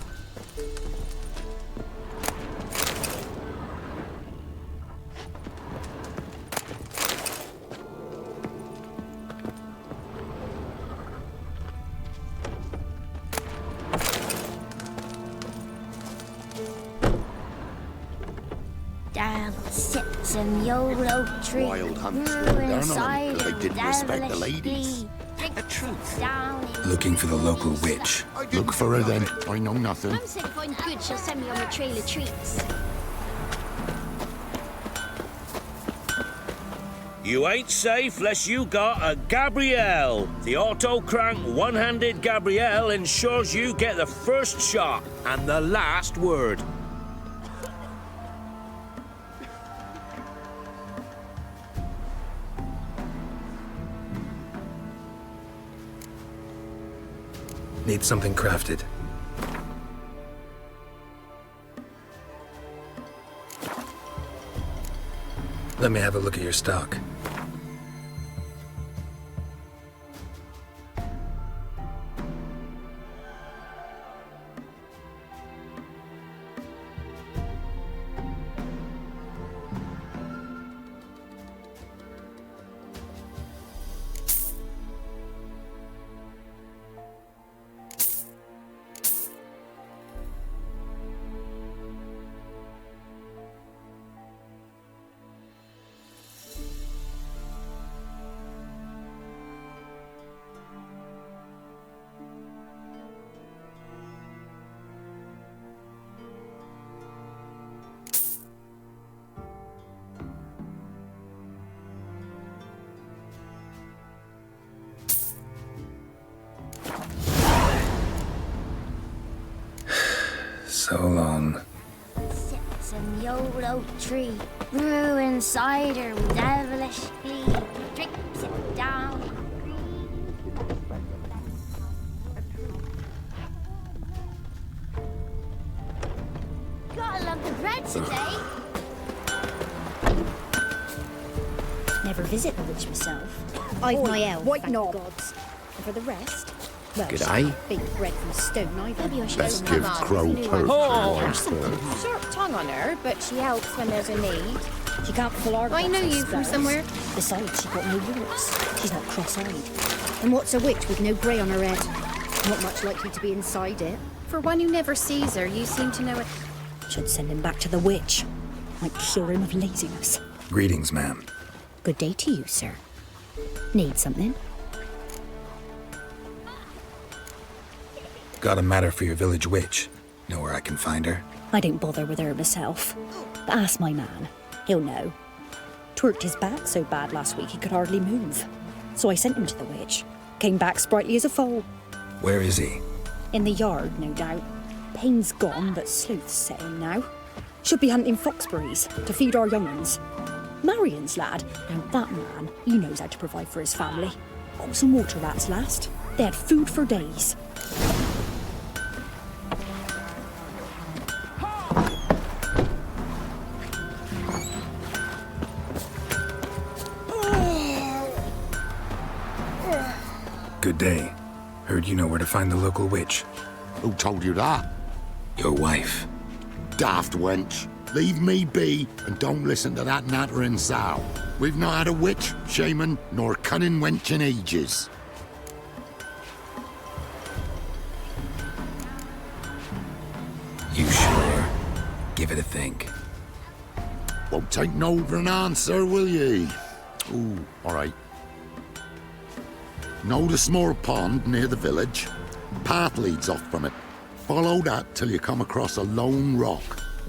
Down sits in the old oak tree. Wild hunts were down on them because they didn't respect the devilish ladies. bee. The truth down in Looking for the local witch. Look for her then. I know nothing. Mum said if I'm good, she'll send me on a trail of treats. You ain't safe less you got a Gabrielle. The auto-crank one-handed Gabrielle ensures you get the first shot and the last word. Need something crafted. Let me have a look at your stock. So long. Sits in the old oak tree. Brewing cider with devilish glee. Drinks it down. Gotta love the bread today. Never visit the witch myself. I've my elf, thank the gods. And for the rest, well, G'day. bake bread from stone either. Maybe I should Best give Crow turf first. Sharp tongue on her, but she helps when there's a need. She can't pull our I know guts, you from suppose. somewhere. Besides, she got no warts. She's not cross-eyed. And what's a witch with no grey on her head? Not much likely to be inside it. For one who never sees her, you seem to know it. Should send him back to the witch. Might cure him of laziness. Greetings, ma'am. Good day to you, sir. Need something? Got a matter for your village witch. Know where I can find her? I don't bother with her myself. But ask my man. He'll know. Twerked his back so bad last week he could hardly move. So I sent him to the witch. Came back sprightly as a foal. Where is he? In the yard, no doubt. Pain's gone, but sleuth's set in now. Should be hunting foxberries to feed our young'uns. Marion's lad, now that man, he knows how to provide for his family. Got some water rats last. They had food for days. day. Heard you know where to find the local witch. Who told you that? Your wife. Daft wench. Leave me be and don't listen to that nattering sow. We've not had a witch, shaman, nor cunning wench in ages. You sure? Give it a think. Won't take no for an answer, will ye? Ooh, all right. Know the small pond near the village? Path leads off from it. Follow that till you come across a lone rock.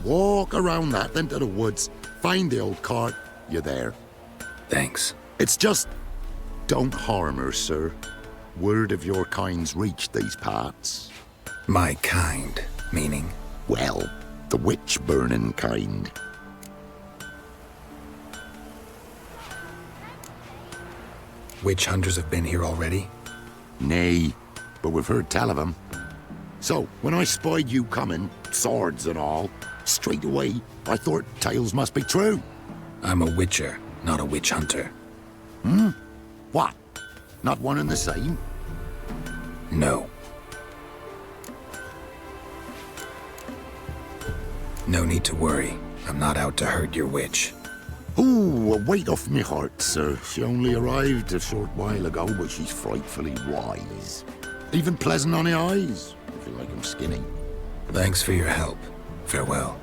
Walk around that, then to the woods. Find the old cart. You're there. Thanks. It's just... don't harm her, sir. Word of your kind's reached these parts. My kind, meaning? Well, the witch-burning kind. Witch hunters have been here already? Nay, but we've heard tell of them. So, when I spied you coming, swords and all, straight away, I thought tales must be true. I'm a witcher, not a witch hunter. Hmm? What? Not one and the same? No. No need to worry. I'm not out to hurt your witch. Ooh, a weight off me heart, sir. She only arrived a short while ago, but she's frightfully wise. Even pleasant on the eyes, if you like 'em skinny. Thanks for your help. Farewell.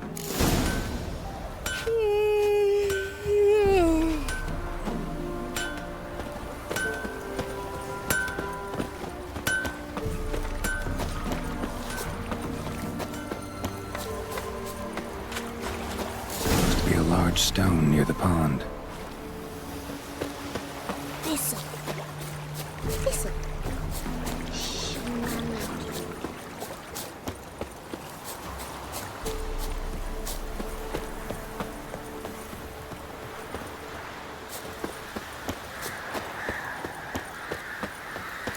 Must be a large stone near the pond. Thistle. Thistle.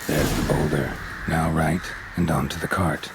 There's the boulder. Now right, and onto the cart.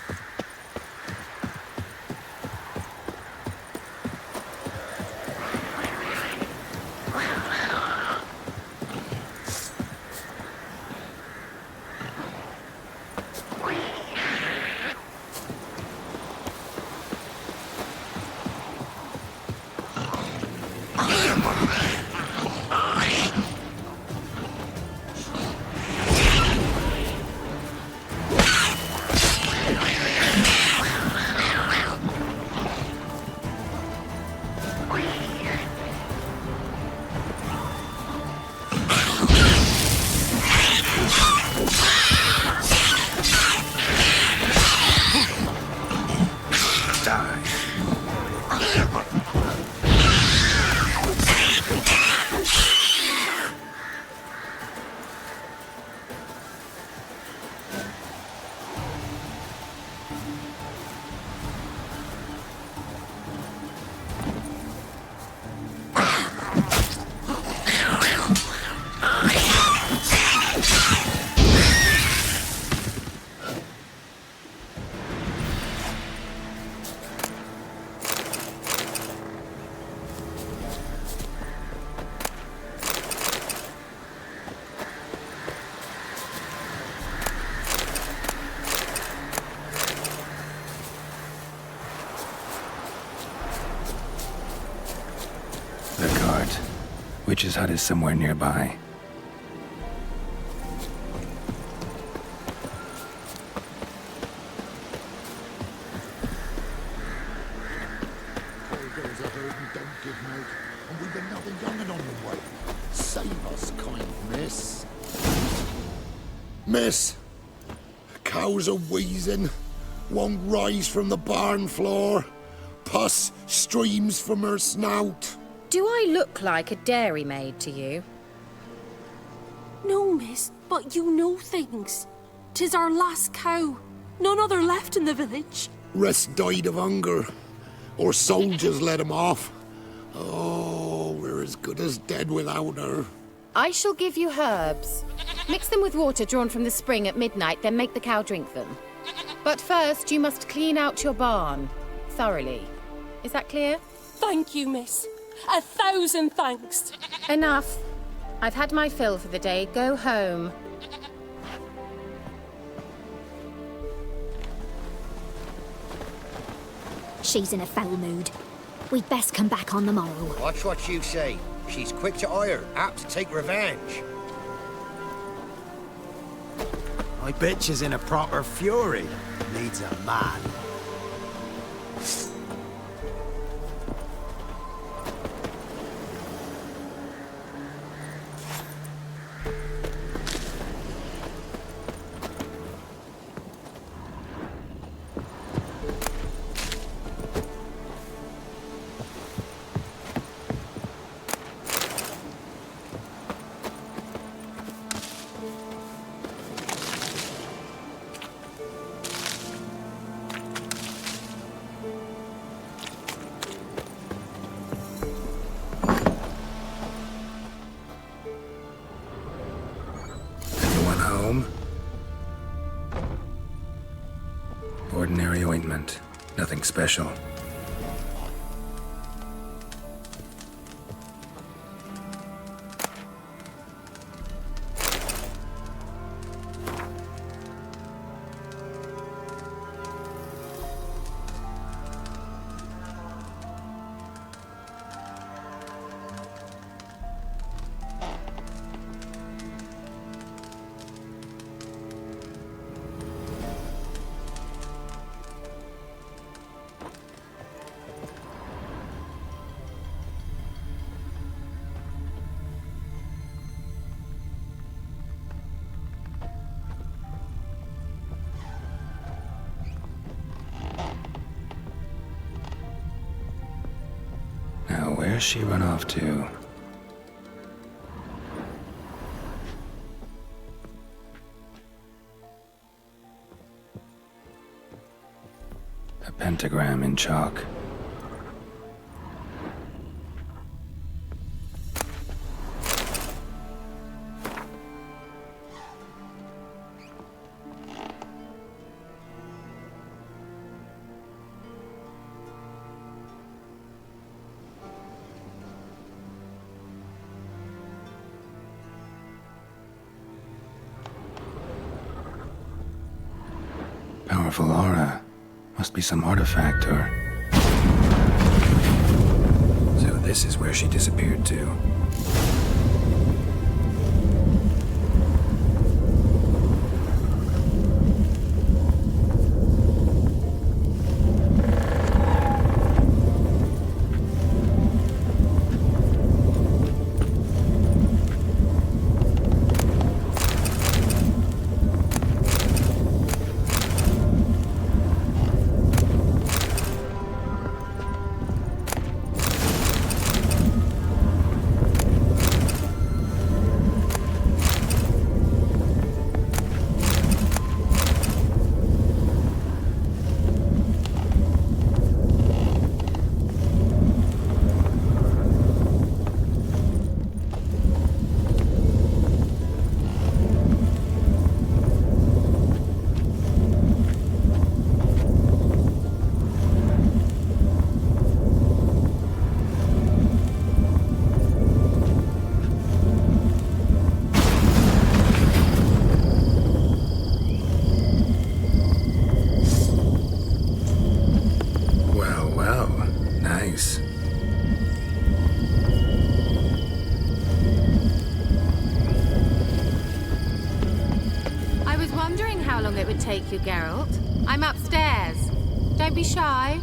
The cart. Witch's hut is somewhere nearby. Save us, kind miss. Miss, cows are wheezing, won't rise from the barn floor. Pus streams from her snout. Do I look like a dairymaid to you? No, miss, but you know things. 'Tis our last cow. None other left in the village. Rest died of hunger, or soldiers let him off. Oh, we're as good as dead without her. I shall give you herbs. Mix them with water drawn from the spring at midnight, then make the cow drink them. But first, you must clean out your barn thoroughly. Is that clear? Thank you, miss. 1,000 thanks. Enough. I've had my fill for the day. Go home. She's in a foul mood. We'd best come back on the morrow. Watch what you say. She's quick to ire, apt to take revenge. My bitch is in a proper fury. Needs a man. Ordinary ointment. Nothing special. Where's she run off to? A pentagram in chalk. Powerful aura. Must be some artifact or... So this is where she disappeared to. Take you, Geralt. I'm upstairs. Don't be shy.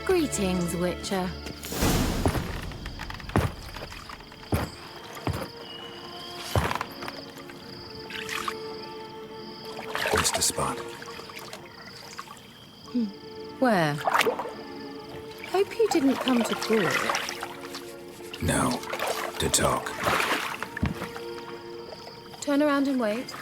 Greetings, Witcher. Missed a spot. Where? Hope you didn't come to court. No. To talk. Turn around and wait.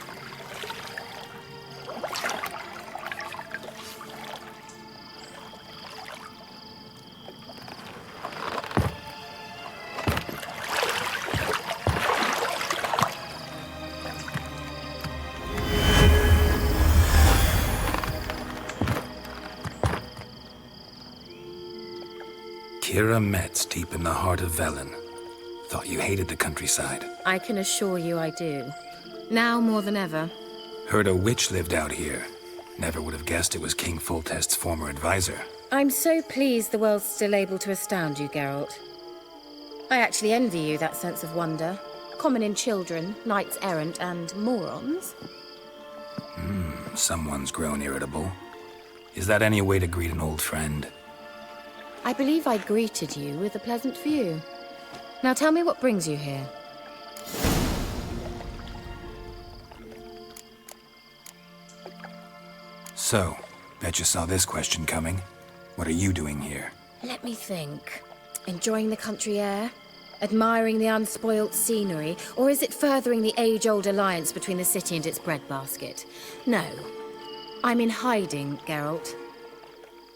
Keira Metz, deep in the heart of Velen. Thought you hated the countryside. I can assure you I do. Now more than ever. Heard a witch lived out here. Never would have guessed it was King Foltest's former advisor. I'm so pleased the world's still able to astound you, Geralt. I actually envy you that sense of wonder. Common in children, knights errant, and morons. Someone's grown irritable. Is that any way to greet an old friend? I believe I greeted you with a pleasant view. Now tell me what brings you here. So, bet you saw this question coming. What are you doing here? Let me think. Enjoying the country air? Admiring the unspoilt scenery? Or is it furthering the age-old alliance between the city and its breadbasket? No. I'm in hiding, Geralt.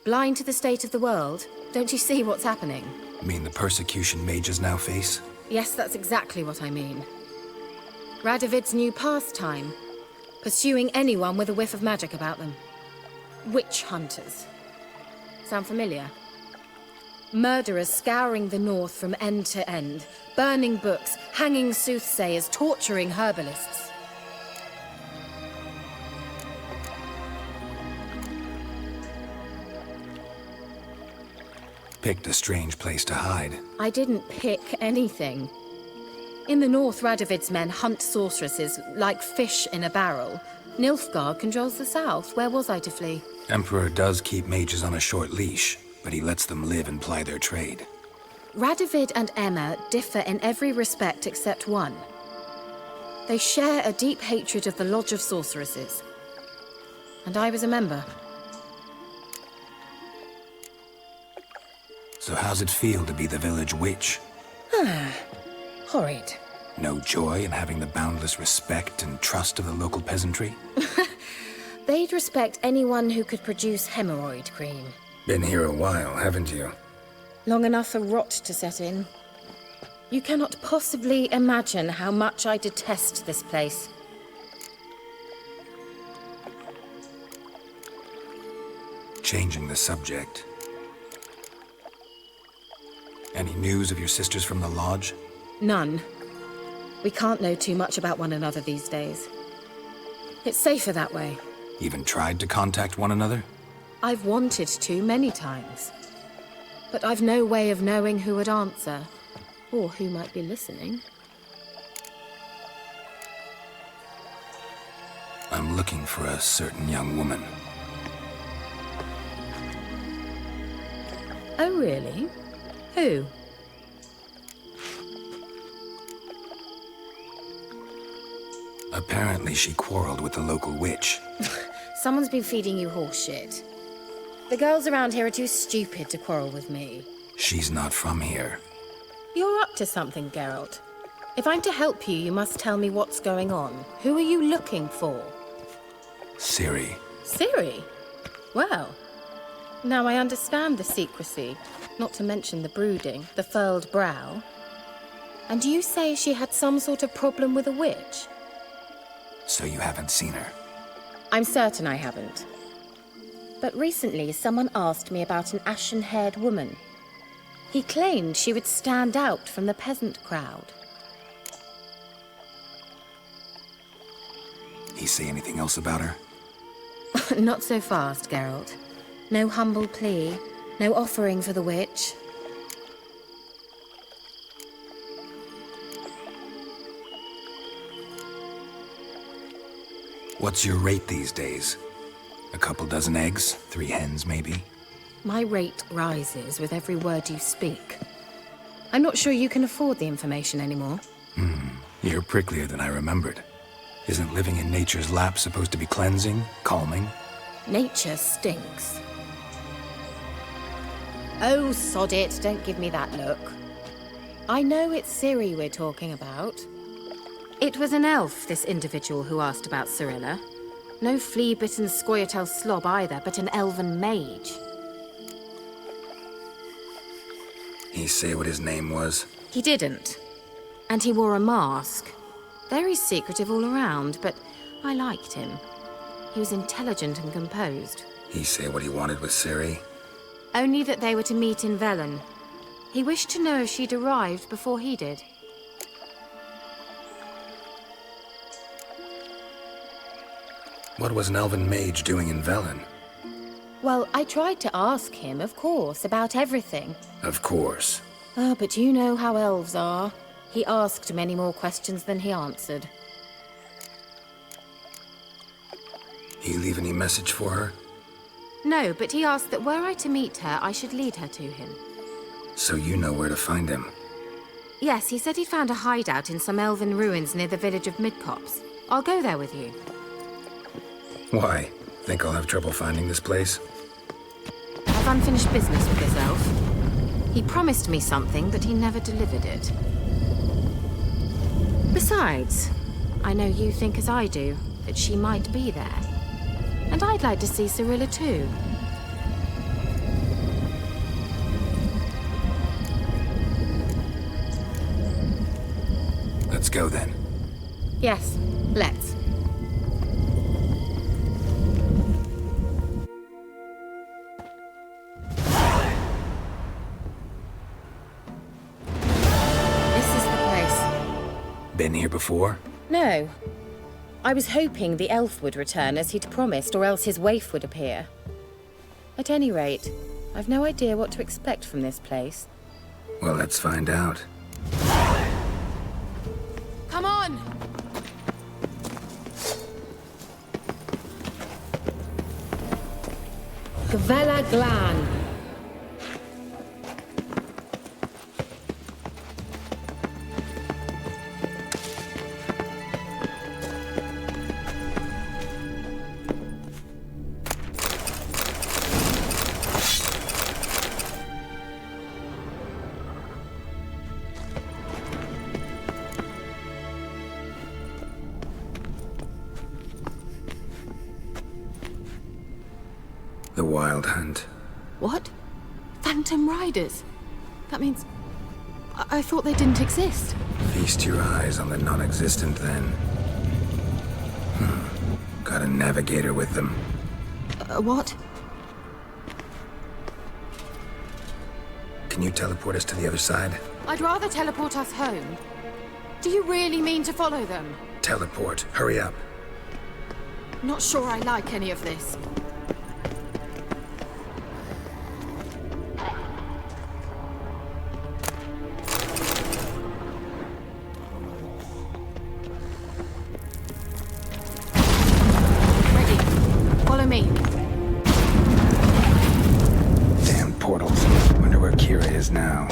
Blind to the state of the world? Don't you see what's happening? Mean the persecution mages now face? Yes, that's exactly what I mean. Radovid's new pastime. Pursuing anyone with a whiff of magic about them. Witch hunters. Sound familiar? Murderers scouring the north from end to end, burning books, hanging soothsayers, torturing herbalists. Picked a strange place to hide. I didn't pick anything. In the north, Radovid's men hunt sorceresses like fish in a barrel. Nilfgaard controls the south. Where was I to flee? Emperor does keep mages on a short leash, but he lets them live and ply their trade. Radovid and Emma differ in every respect except one. They share a deep hatred of the Lodge of Sorceresses. And I was a member. So how's it feel to be the village witch? Horrid. No joy in having the boundless respect and trust of the local peasantry? They'd respect anyone who could produce hemorrhoid cream. Been here a while, haven't you? Long enough for rot to set in. You cannot possibly imagine how much I detest this place. Changing the subject. Any news of your sisters from the lodge? None. We can't know too much about one another these days. It's safer that way. Even tried to contact one another? I've wanted to many times. But I've no way of knowing who would answer, or who might be listening. I'm looking for a certain young woman. Oh, really? Who? Apparently she quarreled with the local witch. Someone's been feeding you horse shit. The girls around here are too stupid to quarrel with me. She's not from here. You're up to something, Geralt. If I'm to help you, you must tell me what's going on. Who are you looking for? Ciri. Ciri? Well, now I understand the secrecy, not to mention the brooding, the furled brow. And you say she had some sort of problem with a witch? So you haven't seen her? I'm certain I haven't. But recently, someone asked me about an ashen-haired woman. He claimed she would stand out from the peasant crowd. He say anything else about her? Not so fast, Geralt. No humble plea, no offering for the witch. What's your rate these days? A couple dozen eggs? 3 hens, maybe? My rate rises with every word you speak. I'm not sure you can afford the information anymore. You're pricklier than I remembered. Isn't living in nature's lap supposed to be cleansing, calming? Nature stinks. Oh, sod it, don't give me that look. I know it's Ciri we're talking about. It was an elf, this individual who asked about Cirilla. No flea-bitten Scoia'tael slob either, but an elven mage. He say what his name was? He didn't. And he wore a mask. Very secretive all around, but I liked him. He was intelligent and composed. He say what he wanted with Ciri? Only that they were to meet in Velen. He wished to know if she'd arrived before he did. What was an elven mage doing in Velen? Well, I tried to ask him, of course, about everything. Of course. Oh, but you know how elves are. He asked many more questions than he answered. You leave any message for her? No, but he asked that were I to meet her, I should lead her to him. So you know where to find him? Yes, he said he'd found a hideout in some elven ruins near the village of Midcopse. I'll go there with you. Why? Think I'll have trouble finding this place? I've unfinished business with this elf. He promised me something, but he never delivered it. Besides, I know you think as I do, that she might be there. And I'd like to see Cyrilla too. Let's go then. Yes, let's. Been here before? No. I was hoping the elf would return as he'd promised, or else his waif would appear. At any rate, I've no idea what to expect from this place. Well, let's find out. Come on! Gvela Glan. The Wild Hunt. What? Phantom Riders? That means... I thought they didn't exist. Feast your eyes on the non-existent, then. Got a navigator with them. What? Can you teleport us to the other side? I'd rather teleport us home. Do you really mean to follow them? Teleport. Hurry up. Not sure I like any of this. Damn portals. Wonder where Keira is now.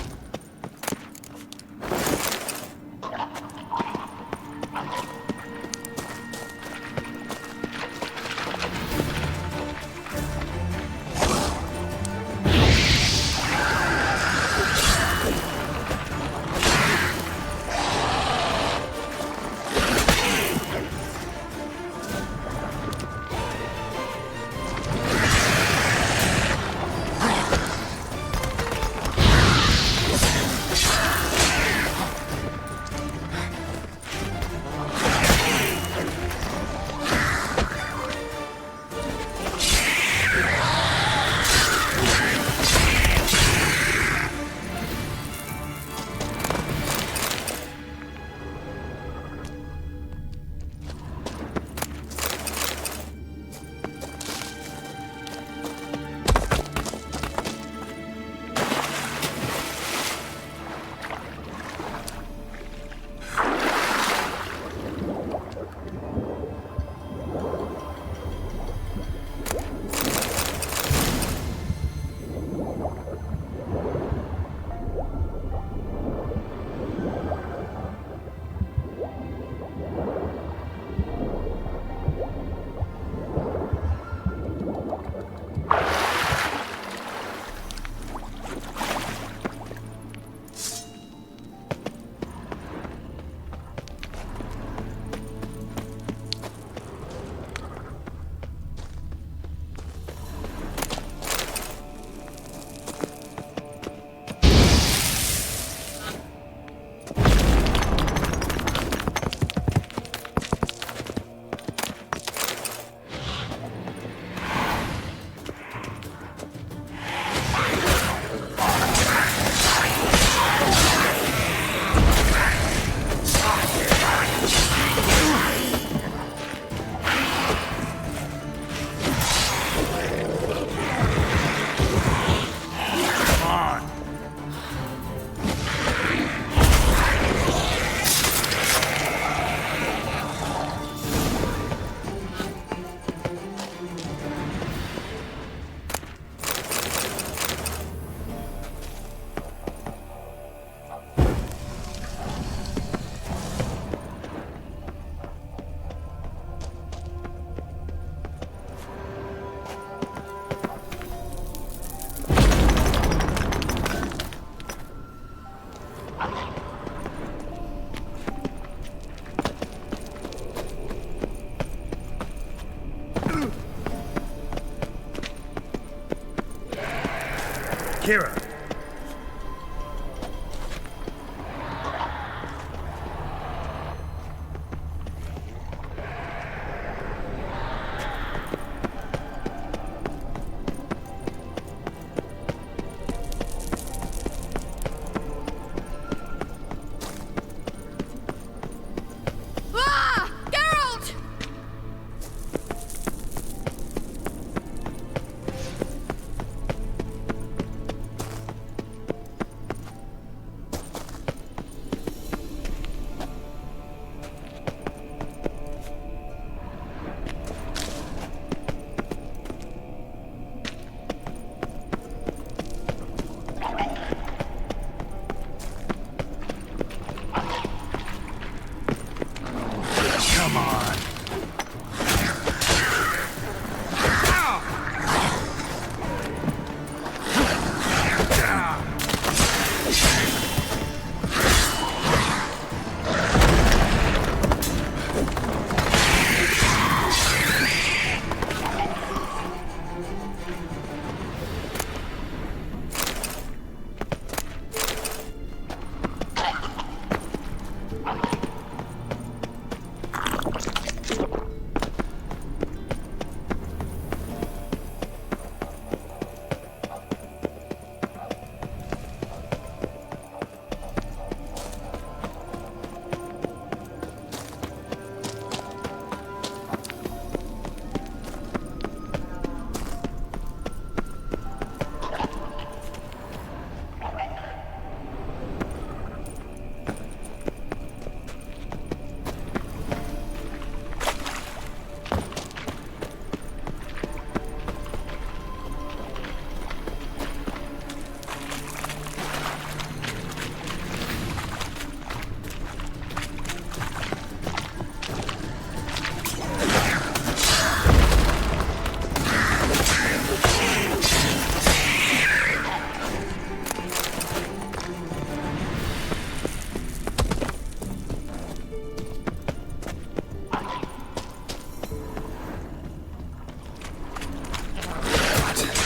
Keira!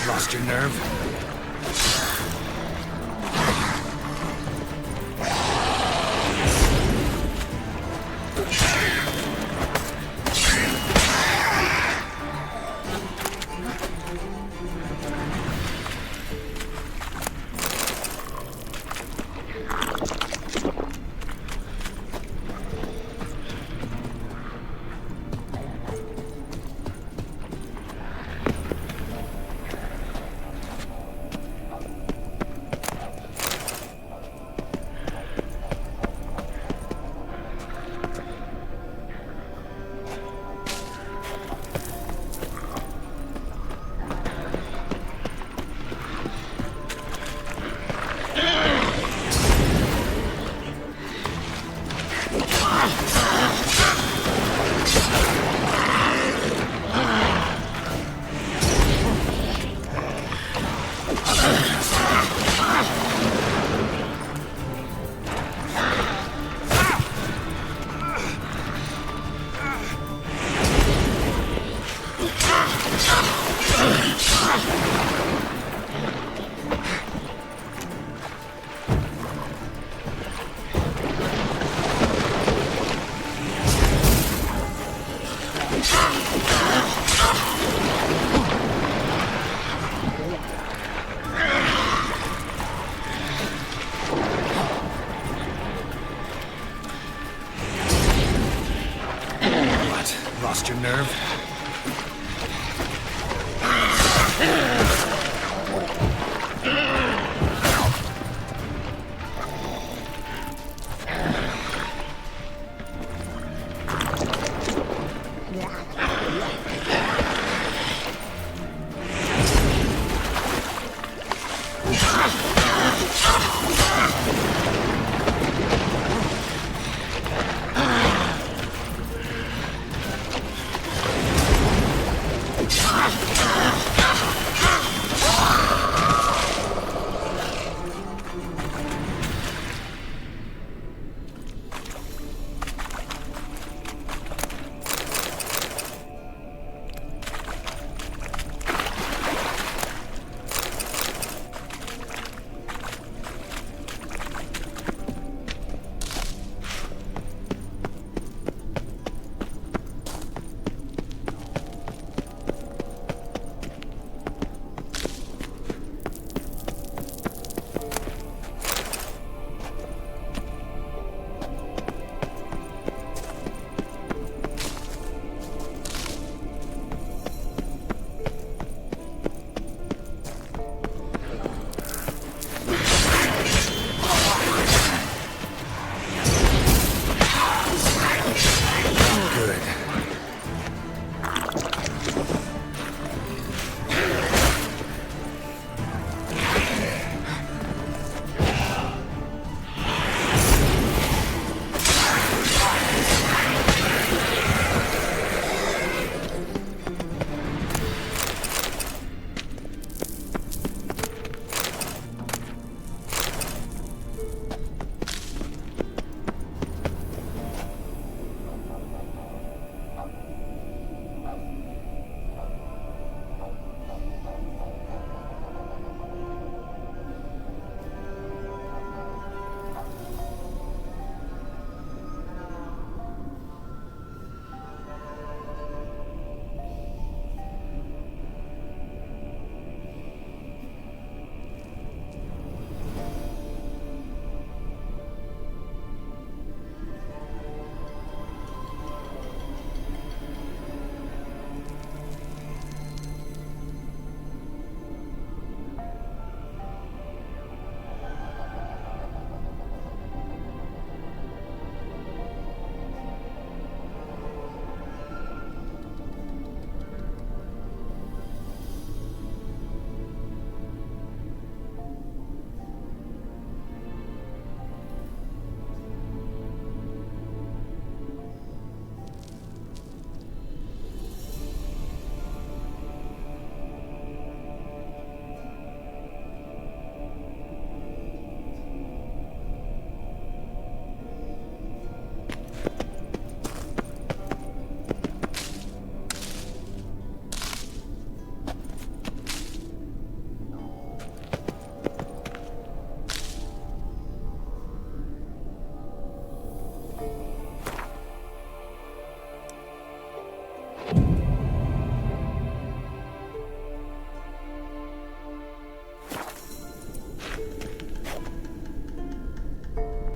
Lost your nerve?